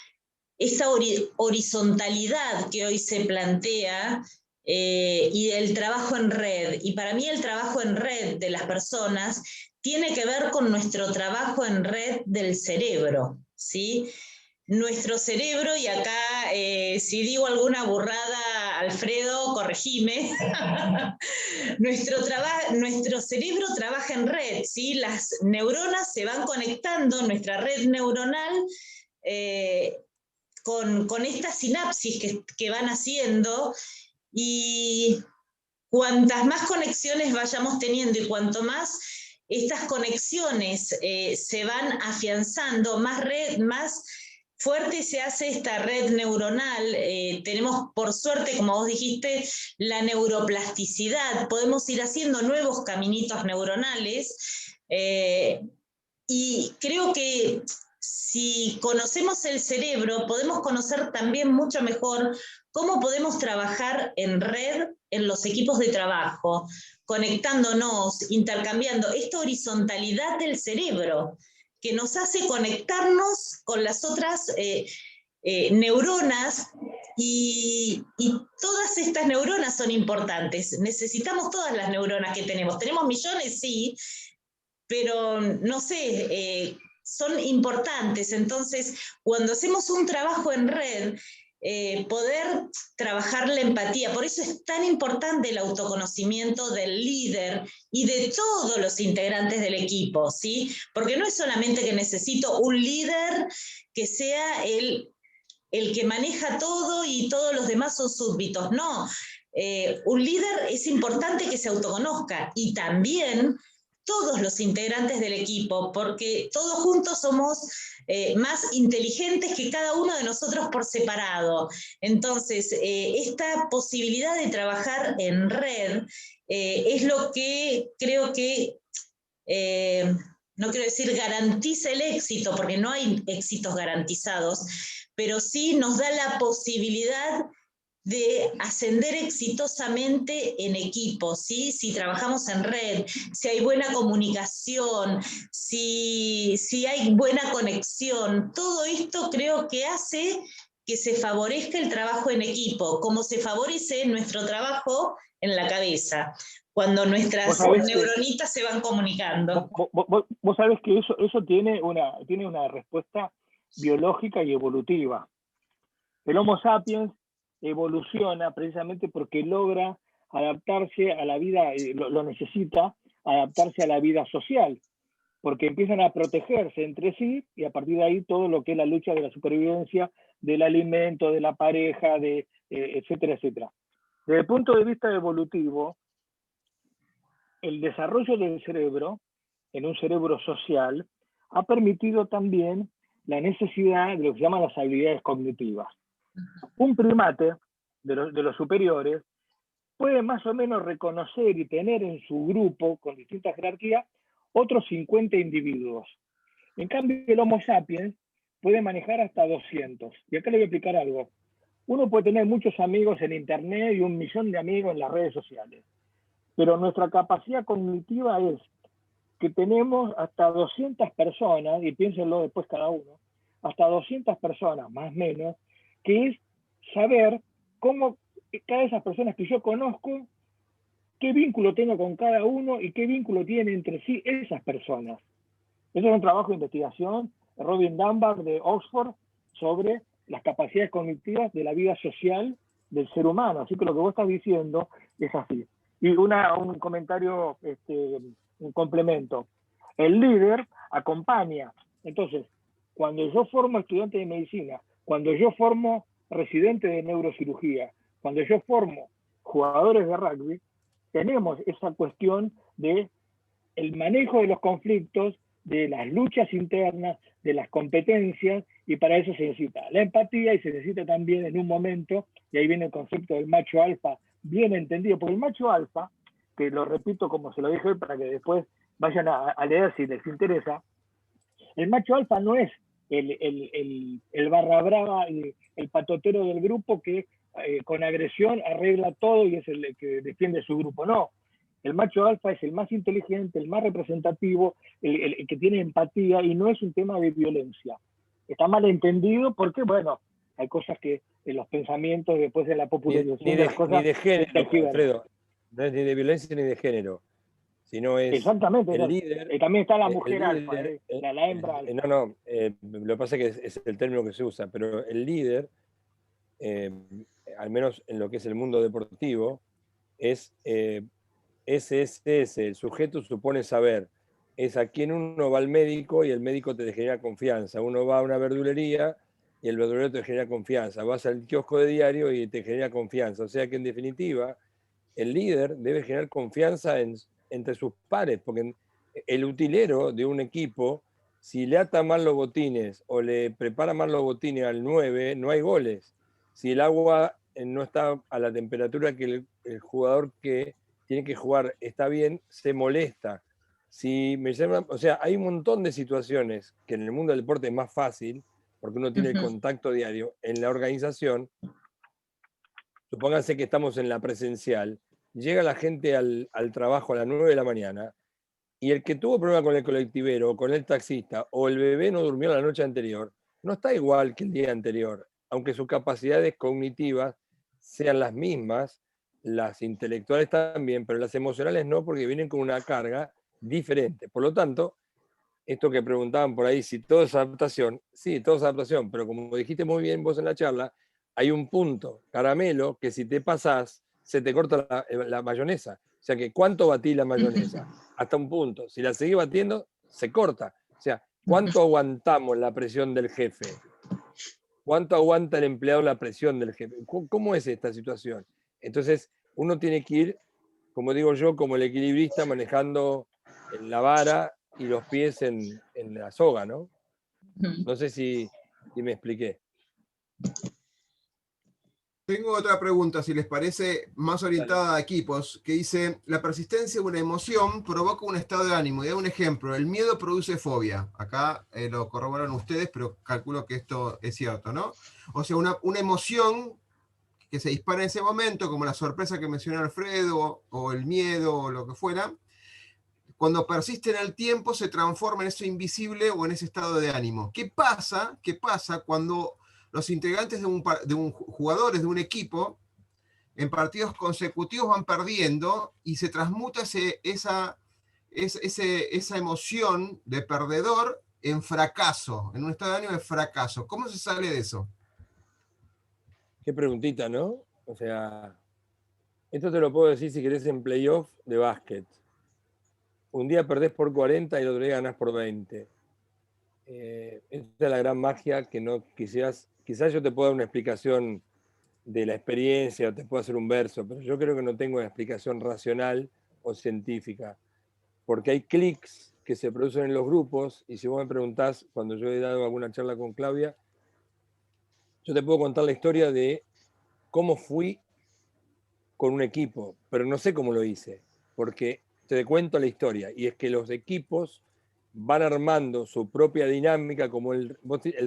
esa horizontalidad que hoy se plantea y el trabajo en red. Y para mí el trabajo en red de las personas tiene que ver con nuestro trabajo en red del cerebro, ¿sí? Nuestro cerebro, y acá si digo alguna burrada, Alfredo, corregime, nuestro cerebro trabaja en red, ¿sí? Las neuronas se van conectando, nuestra red neuronal, con estas sinapsis que van haciendo, y cuantas más conexiones vayamos teniendo y cuanto más estas conexiones se van afianzando, más fuerte se hace esta red neuronal. Tenemos, por suerte, como vos dijiste, la neuroplasticidad. Podemos ir haciendo nuevos caminitos neuronales y creo que si conocemos el cerebro, podemos conocer también mucho mejor cómo podemos trabajar en red en los equipos de trabajo, conectándonos, intercambiando esta horizontalidad del cerebro que nos hace conectarnos con las otras neuronas, y todas estas neuronas son importantes. Necesitamos todas las neuronas que tenemos. ¿Tenemos millones? Sí, pero no sé, son importantes. Entonces, cuando hacemos un trabajo en red, poder trabajar la empatía. Por eso es tan importante el autoconocimiento del líder y de todos los integrantes del equipo, ¿sí? Porque no es solamente que necesito un líder que sea el que maneja todo y todos los demás son súbditos. No, un líder es importante que se autoconozca y también todos los integrantes del equipo, porque todos juntos somos más inteligentes que cada uno de nosotros por separado. Entonces, esta posibilidad de trabajar en red es lo que creo que, no quiero decir garantiza el éxito, porque no hay éxitos garantizados, pero sí nos da la posibilidad de ascender exitosamente en equipo, ¿sí? Si trabajamos en red, si hay buena comunicación, si hay buena conexión, todo esto creo que hace que se favorezca el trabajo en equipo, como se favorece nuestro trabajo en la cabeza, cuando nuestras neuronitas se van comunicando. Vos sabés que eso tiene una respuesta biológica y evolutiva. El Homo sapiens evoluciona precisamente porque logra adaptarse a la vida, lo necesita adaptarse a la vida social, porque empiezan a protegerse entre sí y a partir de ahí todo lo que es la lucha de la supervivencia, del alimento, de la pareja, etcétera, etcétera. Desde el punto de vista evolutivo, el desarrollo del cerebro, en un cerebro social, ha permitido también la necesidad de lo que se llaman las habilidades cognitivas. Un primate de los superiores puede más o menos reconocer y tener en su grupo, con distintas jerarquías, otros 50 individuos. En cambio, el Homo sapiens puede manejar hasta 200. Y acá le voy a explicar algo. Uno puede tener muchos amigos en Internet y 1 millón de amigos en las redes sociales. Pero nuestra capacidad cognitiva es que tenemos hasta 200 personas, y piénsenlo después cada uno, hasta 200 personas, más o menos, que es saber cómo cada de esas personas que yo conozco, qué vínculo tengo con cada uno y qué vínculo tienen entre sí esas personas. Eso es un trabajo de investigación de Robin Dunbar de Oxford sobre las capacidades cognitivas de la vida social del ser humano. Así que lo que vos estás diciendo es así. Y un comentario, un complemento. El líder acompaña. Entonces, cuando yo formo estudiante de medicina, cuando yo formo residente de neurocirugía, cuando yo formo jugadores de rugby, tenemos esa cuestión de el manejo de los conflictos, de las luchas internas, de las competencias, y para eso se necesita la empatía y se necesita también en un momento, y ahí viene el concepto del macho alfa, bien entendido, porque el macho alfa, que lo repito como se lo dije para que después vayan a leer si les interesa, el macho alfa no es el barra brava y el patotero del grupo que con agresión arregla todo y es el que defiende su grupo. No, el macho alfa es el más inteligente, el más representativo, el que tiene empatía y no es un tema de violencia. Está mal entendido porque, bueno, hay cosas que en los pensamientos después de la popularización ni de género, Alfredo, no es ni de violencia ni de género, sino es exactamente, el líder. También está la mujer alfa, la hembra alfa. Lo que pasa es que es el término que se usa, pero el líder, al menos en lo que es el mundo deportivo, es SSS, el sujeto supone saber. Es a quien uno va al médico y el médico te genera confianza. Uno va a una verdulería y el verdulero te genera confianza. Vas al kiosco de diario y te genera confianza. O sea que en definitiva, el líder debe generar confianza entre sus pares, porque el utilero de un equipo, si le ata mal los botines o le prepara mal los botines al 9, no hay goles. Si el agua no está a la temperatura que el jugador que tiene que jugar está bien, se molesta. Si me llaman, o sea, hay un montón de situaciones que en el mundo del deporte es más fácil, porque uno tiene el contacto diario. En la organización, supónganse que estamos en la presencial, llega la gente al trabajo a las 9 de la mañana y el que tuvo problema con el colectivero, con el taxista, o el bebé no durmió la noche anterior, no está igual que el día anterior, aunque sus capacidades cognitivas sean las mismas, las intelectuales también, pero las emocionales no, porque vienen con una carga diferente. Por lo tanto, esto que preguntaban por ahí, si todo es adaptación, sí, todo es adaptación, pero como dijiste muy bien vos en la charla, hay un punto, caramelo, que si te pasás, se te corta la mayonesa. O sea que, ¿cuánto batí la mayonesa? Hasta un punto. Si la seguís batiendo, se corta. O sea, ¿cuánto aguantamos la presión del jefe? ¿Cuánto aguanta el empleado la presión del jefe? ¿Cómo es esta situación? Entonces, uno tiene que ir, como digo yo, como el equilibrista manejando la vara y los pies en la soga, ¿no? No sé si me expliqué. Tengo otra pregunta, si les parece, más orientada a equipos, que dice, la persistencia de una emoción provoca un estado de ánimo. Y da un ejemplo, el miedo produce fobia. Acá lo corroboran ustedes, pero calculo que esto es cierto, ¿no? O sea, una emoción que se dispara en ese momento, como la sorpresa que mencionó Alfredo, o el miedo, o lo que fuera, cuando persiste en el tiempo se transforma en eso invisible o en ese estado de ánimo. ¿Qué pasa cuando los integrantes de un jugadores de un equipo en partidos consecutivos van perdiendo y se transmuta esa emoción de perdedor en fracaso, en un estado de ánimo de fracaso? ¿Cómo se sale de eso? Qué preguntita, ¿no? O sea, esto te lo puedo decir si querés en playoff de básquet. Un día perdés por 40 y el otro día ganás por 20. Esta es la gran magia que no quisieras. Quizás yo te puedo dar una explicación de la experiencia o te puedo hacer un verso, pero yo creo que no tengo una explicación racional o científica, porque hay clics que se producen en los grupos y si vos me preguntás, cuando yo he dado alguna charla con Claudia, yo te puedo contar la historia de cómo fui con un equipo, pero no sé cómo lo hice, porque te cuento la historia, y es que los equipos van armando su propia dinámica, como el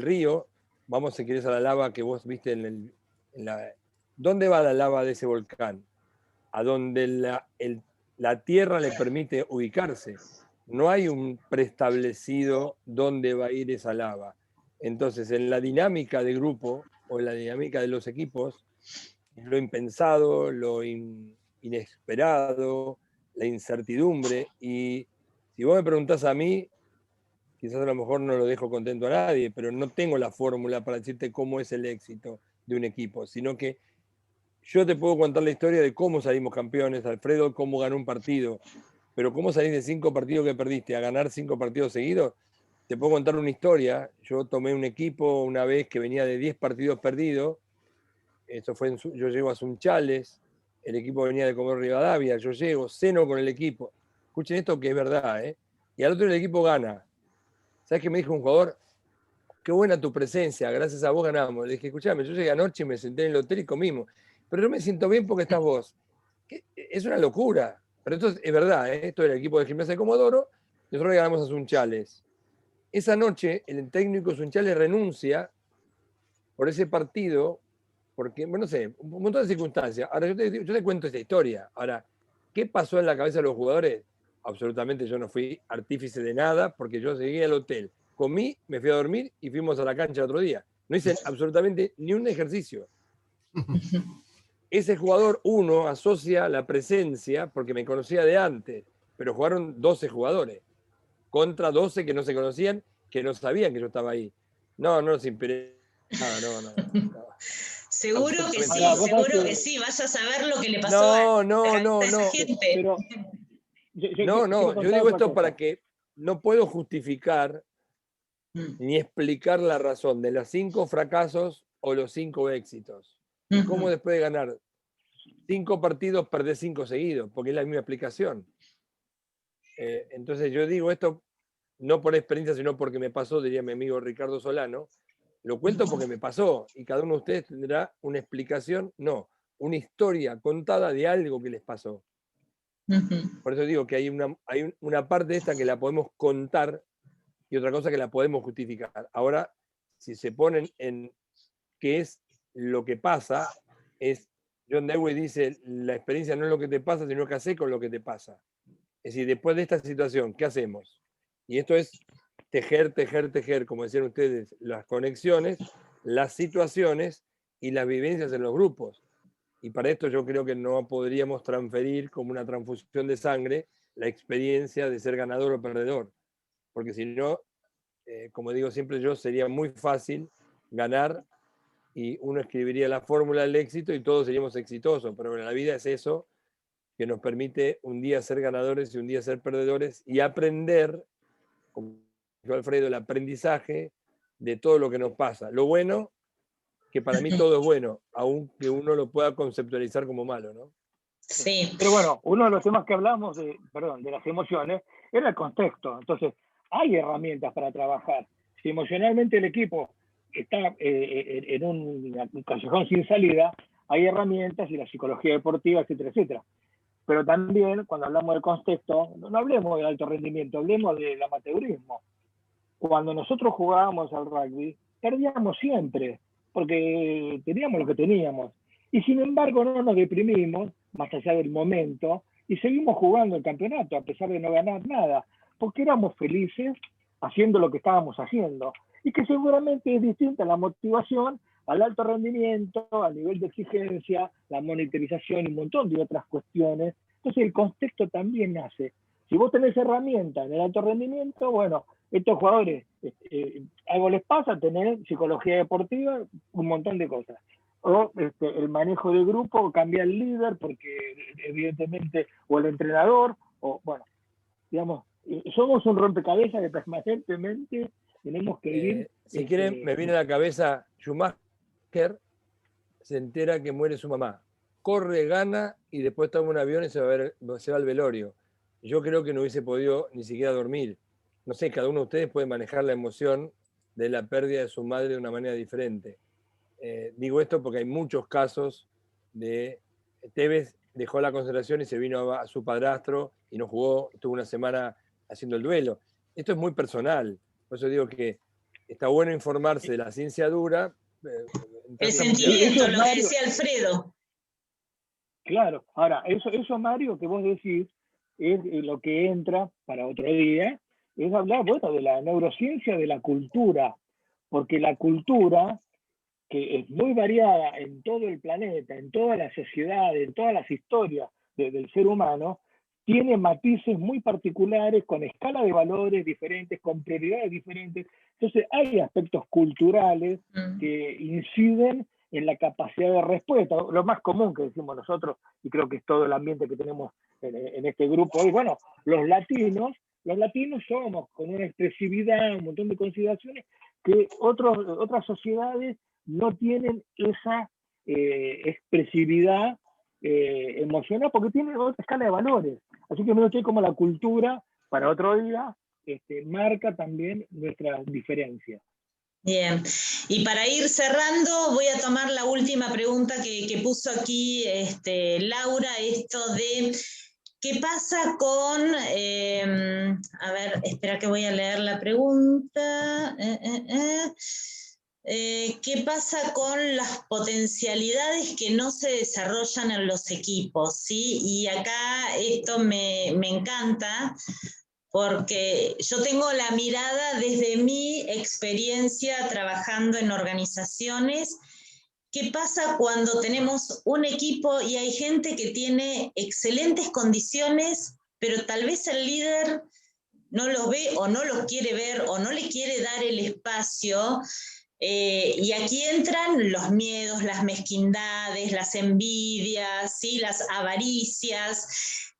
río, vamos si querés a la lava que vos viste en la... ¿Dónde va la lava de ese volcán? A donde la tierra le permite ubicarse. No hay un preestablecido dónde va a ir esa lava. Entonces, en la dinámica de grupo o en la dinámica de los equipos, lo impensado, inesperado, la incertidumbre. Y si vos me preguntás a mí, quizás a lo mejor no lo dejo contento a nadie, pero no tengo la fórmula para decirte cómo es el éxito de un equipo, sino que yo te puedo contar la historia de cómo salimos campeones, Alfredo, cómo ganó un partido, pero cómo salís de 5 partidos que perdiste a ganar 5 partidos seguidos, te puedo contar una historia. Yo tomé un equipo una vez que venía de 10 partidos perdidos. Esto fue yo llego a Sunchales, el equipo venía de Comodoro Rivadavia, yo llego, ceno con el equipo. Escuchen esto que es verdad, ¿eh? Y al otro el equipo gana. ¿Sabes qué me dijo un jugador? Qué buena tu presencia, gracias a vos ganamos. Le dije, escuchame, yo llegué anoche, me senté en el hotel y comimos. Pero no me siento bien porque estás vos. Es una locura. Pero esto es verdad, ¿eh? Esto era el equipo de Gimnasia de Comodoro, nosotros le ganamos a Sunchales. Esa noche el técnico Sunchales renuncia por ese partido, porque, bueno, no sé, un montón de circunstancias. Ahora yo te cuento esta historia. Ahora, ¿qué pasó en la cabeza de los jugadores? Absolutamente yo no fui artífice de nada, porque yo llegué al hotel, comí, me fui a dormir y fuimos a la cancha el otro día. No hice absolutamente ni un ejercicio. Ese jugador, uno, asocia la presencia, porque me conocía de antes, pero jugaron 12 jugadores, contra 12 que no se conocían, que no sabían que yo estaba ahí. No los inspiré. No. Seguro que sí, Ahora, seguro que sí, vaya a saber lo que le pasó a esa gente. Pero yo digo esto para que no puedo justificar ni explicar la razón de los 5 fracasos o los 5 éxitos. Y cómo después de ganar 5 partidos perdés 5 seguidos, porque es la misma explicación. Entonces yo digo esto no por experiencia, sino porque me pasó, diría mi amigo Ricardo Solano. Lo cuento porque me pasó y cada uno de ustedes tendrá una explicación, no, una historia contada de algo que les pasó. Por eso digo que hay una parte de esta que la podemos contar y otra cosa que la podemos justificar. Ahora, si se ponen en qué es lo que pasa, John Dewey dice, la experiencia no es lo que te pasa, sino qué haces con lo que te pasa. Es decir, después de esta situación, ¿qué hacemos? Y esto es tejer, como decían ustedes, las conexiones, las situaciones y las vivencias en los grupos. Y para esto yo creo que no podríamos transferir como una transfusión de sangre la experiencia de ser ganador o perdedor. porque si no, como digo siempre yo, sería muy fácil ganar y uno escribiría la fórmula del éxito y todos seríamos exitosos, pero la vida es eso, que nos permite un día ser ganadores y un día ser perdedores y aprender, como dijo Alfredo, el aprendizaje de todo lo que nos pasa. Lo bueno, que para mí todo es bueno, aunque uno lo pueda conceptualizar como malo, ¿no? Sí. Pero bueno, uno de los temas que hablamos de las emociones era el contexto. Entonces, hay herramientas para trabajar. Si emocionalmente el equipo está en un callejón sin salida, hay herramientas y la psicología deportiva, etcétera, etcétera. Pero también, cuando hablamos del contexto, no hablemos del alto rendimiento, hablemos del amateurismo. Cuando nosotros jugábamos al rugby, perdíamos siempre, porque teníamos lo que teníamos. Y sin embargo no nos deprimimos, más allá del momento, y seguimos jugando el campeonato, a pesar de no ganar nada, porque éramos felices haciendo lo que estábamos haciendo. Y que seguramente es distinta la motivación al alto rendimiento, al nivel de exigencia, la monitorización y un montón de otras cuestiones. Entonces el contexto también nace. Si vos tenés herramientas en el alto rendimiento, bueno, estos jugadores, algo les pasa, tener psicología deportiva, un montón de cosas. O el manejo de grupo, cambia el líder, porque evidentemente, o el entrenador, o bueno, digamos, somos un rompecabezas que permanentemente tenemos que ir. Si quieren, me viene a la cabeza Schumacher, se entera que muere su mamá. Corre, gana y después toma un avión y se va al velorio. Yo creo que no hubiese podido ni siquiera dormir. No sé, cada uno de ustedes puede manejar la emoción de la pérdida de su madre de una manera diferente. Digo esto porque hay muchos casos de Tevez dejó la concentración y se vino a su padrastro y no jugó, estuvo una semana haciendo el duelo. Esto es muy personal, por eso digo que está bueno informarse de la ciencia dura. El sentimiento, lo que decía Alfredo. Claro, ahora, eso Mario, que vos decís, es lo que entra para otro día, es hablar, bueno, de la neurociencia de la cultura, porque la cultura, que es muy variada en todo el planeta, en toda la sociedad, en todas las historias del ser humano, tiene matices muy particulares, con escala de valores diferentes, con prioridades diferentes. Entonces hay aspectos culturales que inciden en la capacidad de respuesta. Lo más común que decimos nosotros, y creo que es todo el ambiente que tenemos en este grupo hoy, bueno, los latinos somos con una expresividad, un montón de consideraciones que otras sociedades no tienen esa expresividad emocional porque tienen otra escala de valores. Así que me estoy como la cultura, para otro día, marca también nuestras diferencias. Bien, y para ir cerrando, voy a tomar la última pregunta que puso aquí Laura, esto de qué pasa con, a ver, espera que voy a leer la pregunta. ¿Qué pasa con las potencialidades que no se desarrollan en los equipos? ¿Sí? Y acá esto me encanta, porque yo tengo la mirada desde mi experiencia trabajando en organizaciones. ¿Qué pasa cuando tenemos un equipo y hay gente que tiene excelentes condiciones, pero tal vez el líder no los ve o no los quiere ver o no le quiere dar el espacio? Y aquí entran los miedos, las mezquindades, las envidias, ¿sí? Las avaricias,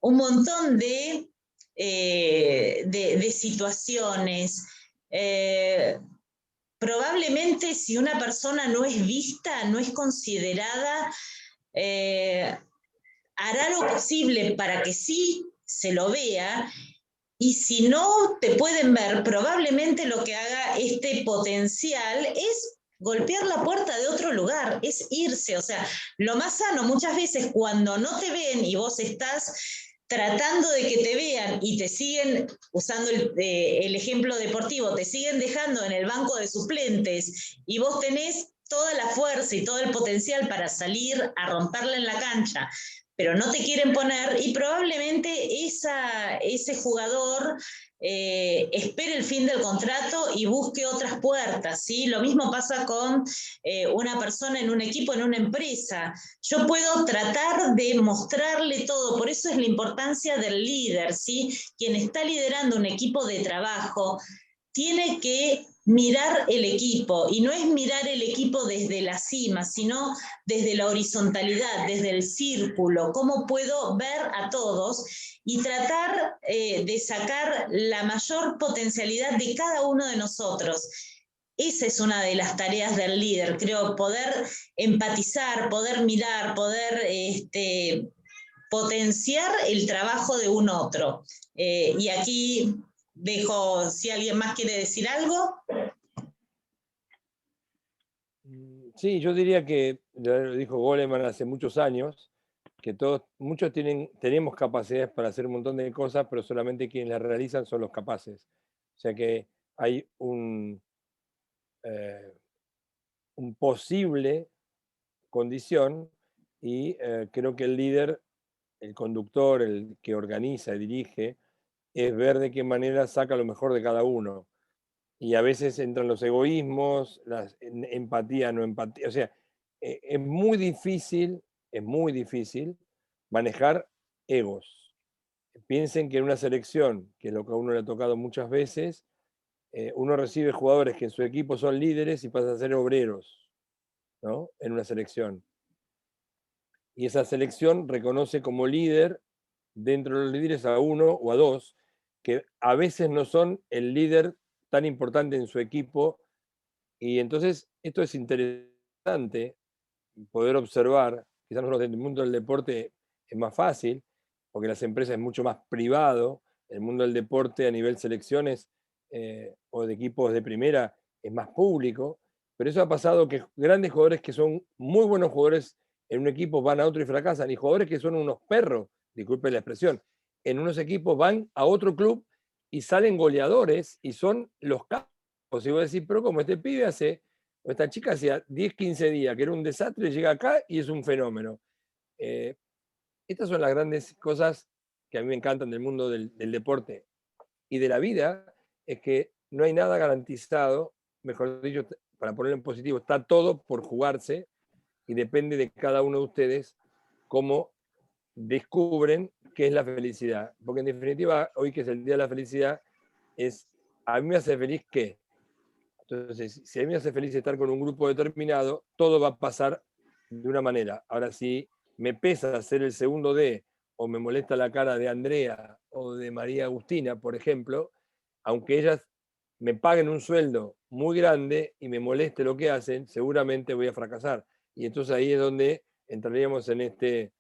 un montón de situaciones. Probablemente si una persona no es vista, no es considerada, hará lo posible para que sí se lo vea, y si no te pueden ver, probablemente lo que haga este potencial es golpear la puerta de otro lugar, es irse. O sea, lo más sano muchas veces cuando no te ven y vos estás tratando de que te vean y te siguen, usando el ejemplo deportivo, te siguen dejando en el banco de suplentes y vos tenés toda la fuerza y todo el potencial para salir a romperla en la cancha, pero no te quieren poner, y probablemente ese jugador espere el fin del contrato y busque otras puertas, ¿sí? Lo mismo pasa con una persona en un equipo, en una empresa. Yo puedo tratar de mostrarle todo, por eso es la importancia del líder, ¿sí? Quien está liderando un equipo de trabajo tiene que mirar el equipo, y no es mirar el equipo desde la cima, sino desde la horizontalidad, desde el círculo, cómo puedo ver a todos y tratar de sacar la mayor potencialidad de cada uno de nosotros. Esa es una de las tareas del líder, creo, poder empatizar, poder mirar, poder potenciar el trabajo de un otro. Y aquí dejo, si alguien más quiere decir algo. Sí, yo diría que, ya lo dijo Goleman hace muchos años, que muchos tenemos capacidades para hacer un montón de cosas, pero solamente quienes las realizan son los capaces. O sea que hay un posible condición y creo que el líder, el conductor, el que organiza y dirige, es ver de qué manera saca lo mejor de cada uno. Y a veces entran los egoísmos, la empatía, no empatía. O sea, es muy difícil manejar egos. Piensen que en una selección, que es lo que a uno le ha tocado muchas veces, uno recibe jugadores que en su equipo son líderes y pasan a ser obreros, ¿no? En una selección. Y esa selección reconoce como líder, dentro de los líderes, a uno o a dos, que a veces no son el líder tan importante en su equipo. Y entonces esto es interesante poder observar. Quizás nosotros en el mundo del deporte es más fácil, porque las empresas es mucho más privado. El mundo del deporte a nivel selecciones o de equipos de primera es más público. Pero eso ha pasado, que grandes jugadores que son muy buenos jugadores en un equipo van a otro y fracasan, y jugadores que son unos perros, disculpen la expresión, en unos equipos van a otro club y salen goleadores y son los capos. Y vos decís, pero como este pibe esta chica hacía 10, 15 días que era un desastre, llega acá y es un fenómeno. Estas son las grandes cosas que a mí me encantan del mundo del deporte y de la vida, es que no hay nada garantizado, mejor dicho, para ponerlo en positivo, está todo por jugarse y depende de cada uno de ustedes cómo descubren qué es la felicidad. Porque en definitiva, hoy que es el Día de la Felicidad, a mí me hace feliz qué. Entonces, si a mí me hace feliz estar con un grupo determinado, todo va a pasar de una manera. Ahora, si me pesa ser el segundo D, o me molesta la cara de Andrea o de María Agustina, por ejemplo, aunque ellas me paguen un sueldo muy grande y me moleste lo que hacen, seguramente voy a fracasar. Y entonces ahí es donde entraríamos en este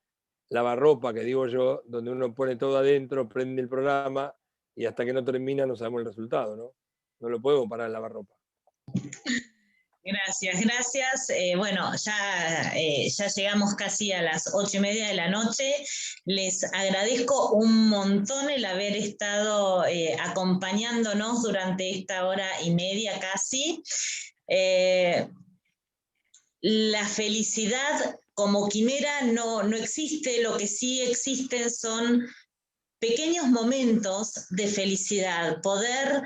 lavarropa que digo yo, donde uno pone todo adentro, prende el programa y hasta que no termina no sabemos el resultado, ¿no? No lo podemos parar el lavarropa. Gracias, gracias. Bueno, ya llegamos casi a las 8:30 de la noche. Les agradezco un montón el haber estado acompañándonos durante esta hora y media casi. La felicidad como quimera no existe, lo que sí existen son pequeños momentos de felicidad, poder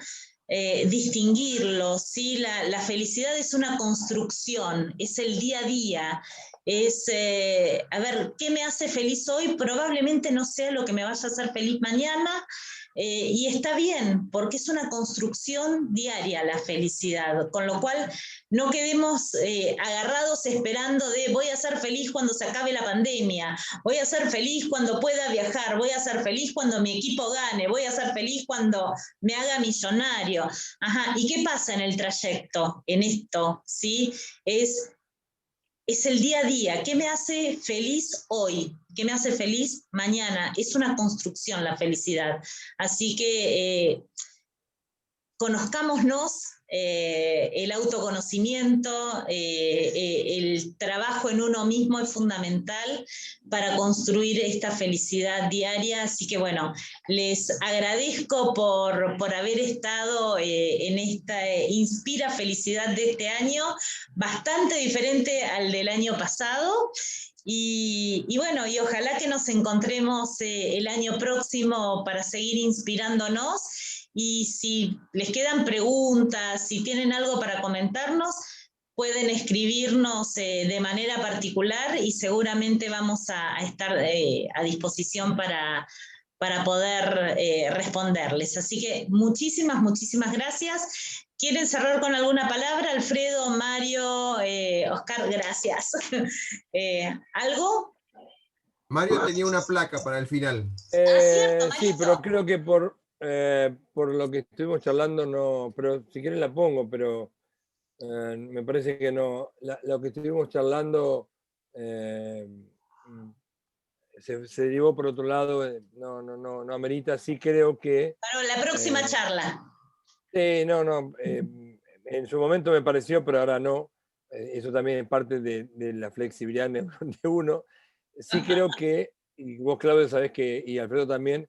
distinguirlos, ¿sí? La felicidad es una construcción, es el día a día, es, a ver, ¿qué me hace feliz hoy? Probablemente no sea lo que me vaya a hacer feliz mañana, y está bien, porque es una construcción diaria la felicidad, con lo cual no quedemos agarrados esperando de voy a ser feliz cuando se acabe la pandemia, voy a ser feliz cuando pueda viajar, voy a ser feliz cuando mi equipo gane, voy a ser feliz cuando me haga millonario. Ajá, ¿y qué pasa en el trayecto? En esto, ¿sí? Es el día a día. ¿Qué me hace feliz hoy? ¿Qué me hace feliz mañana? Es una construcción la felicidad. Así que conozcámonos, el autoconocimiento, el trabajo en uno mismo es fundamental para construir esta felicidad diaria. Así que bueno, les agradezco por haber estado en esta Inspira Felicidad de este año, bastante diferente al del año pasado. Y bueno, y ojalá que nos encontremos el año próximo para seguir inspirándonos. y si les quedan preguntas, si tienen algo para comentarnos, pueden escribirnos de manera particular y seguramente vamos a estar a disposición para poder responderles. Así que muchísimas gracias. ¿Quieren cerrar con alguna palabra? Alfredo, Mario, Oscar, gracias. ¿Algo? Mario tenía una placa para el final. Cierto, Sí, Marito. pero creo que por lo que estuvimos charlando, no, pero si quieren la pongo, pero me parece que no. Lo que estuvimos charlando se derivó por otro lado, no amerita. Sí creo que... Para la próxima charla. No, en su momento me pareció, pero ahora no. Eso también es parte de la flexibilidad de uno. Sí creo que, y vos Claudio sabés que, y Alfredo también,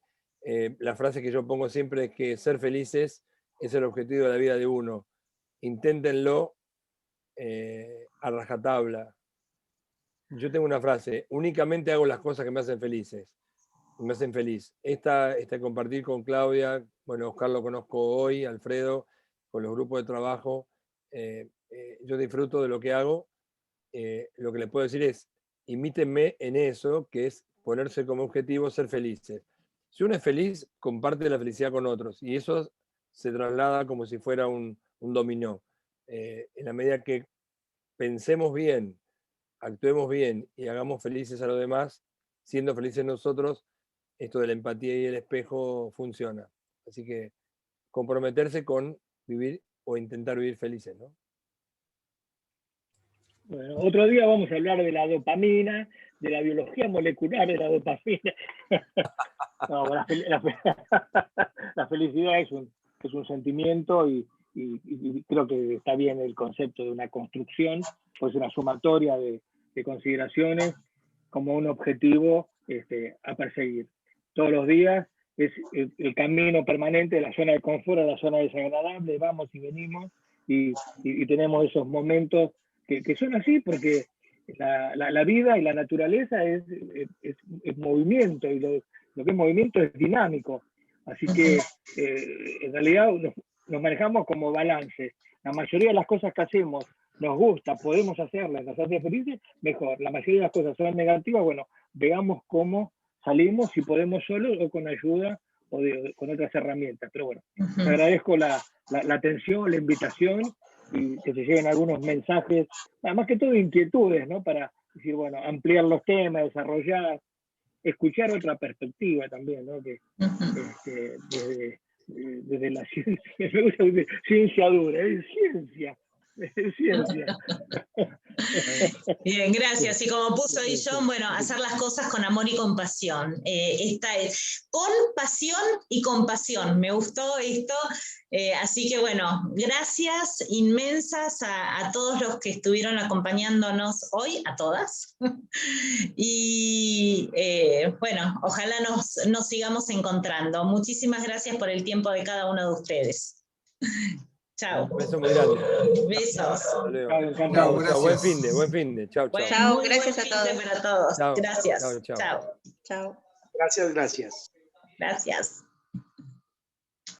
la frase que yo pongo siempre es que ser felices es el objetivo de la vida de uno. Inténtenlo a rajatabla. Yo tengo una frase: únicamente hago las cosas que me hacen felices. Me hacen feliz. Esta compartir con Claudia, bueno, Oscar lo conozco hoy, Alfredo, con los grupos de trabajo. Yo disfruto de lo que hago. Lo que les puedo decir es, imítenme en eso, que es ponerse como objetivo ser felices. Si uno es feliz, comparte la felicidad con otros, y eso se traslada como si fuera un dominó. En la medida que pensemos bien, actuemos bien y hagamos felices a los demás, siendo felices nosotros, esto de la empatía y el espejo funciona. Así que comprometerse con vivir o intentar vivir felices, ¿no? Bueno, otro día vamos a hablar de la dopamina, de la biología molecular de la dopamina. No, la felicidad es un sentimiento y creo que está bien el concepto de una construcción, pues una sumatoria de consideraciones como un objetivo a perseguir. Todos los días es el camino permanente de la zona de confort a la zona desagradable, vamos y venimos y tenemos esos momentos que son así porque la vida y la naturaleza es movimiento, y lo que es movimiento es dinámico. Así que en realidad nos manejamos como balance. La mayoría de las cosas que hacemos nos gusta, podemos hacerlas, nos hace felices, mejor. La mayoría de las cosas son negativas, bueno, veamos cómo salimos, si podemos solos o con ayuda o con otras herramientas. Pero bueno, te agradezco la atención, la invitación, y que se lleguen algunos mensajes, más que todo inquietudes, ¿no? Para decir, bueno, ampliar los temas, desarrollar, escuchar otra perspectiva también, ¿no? Que desde la ciencia, me gusta decir ciencia dura, es ciencia. Bien, gracias. Y como puso ahí John, bueno, hacer las cosas con amor y compasión. Esta es con pasión y compasión. Me gustó esto. Así que bueno, gracias inmensas a todos los que estuvieron acompañándonos hoy, a todas. Y bueno, ojalá nos sigamos encontrando. Muchísimas gracias por el tiempo de cada uno de ustedes. Chao. Un beso muy grande. Besos. Chao, Buen fin de. Chao. Chao, gracias a todos. Para todos. Chao. Gracias. Chao. Chao. Gracias. Gracias.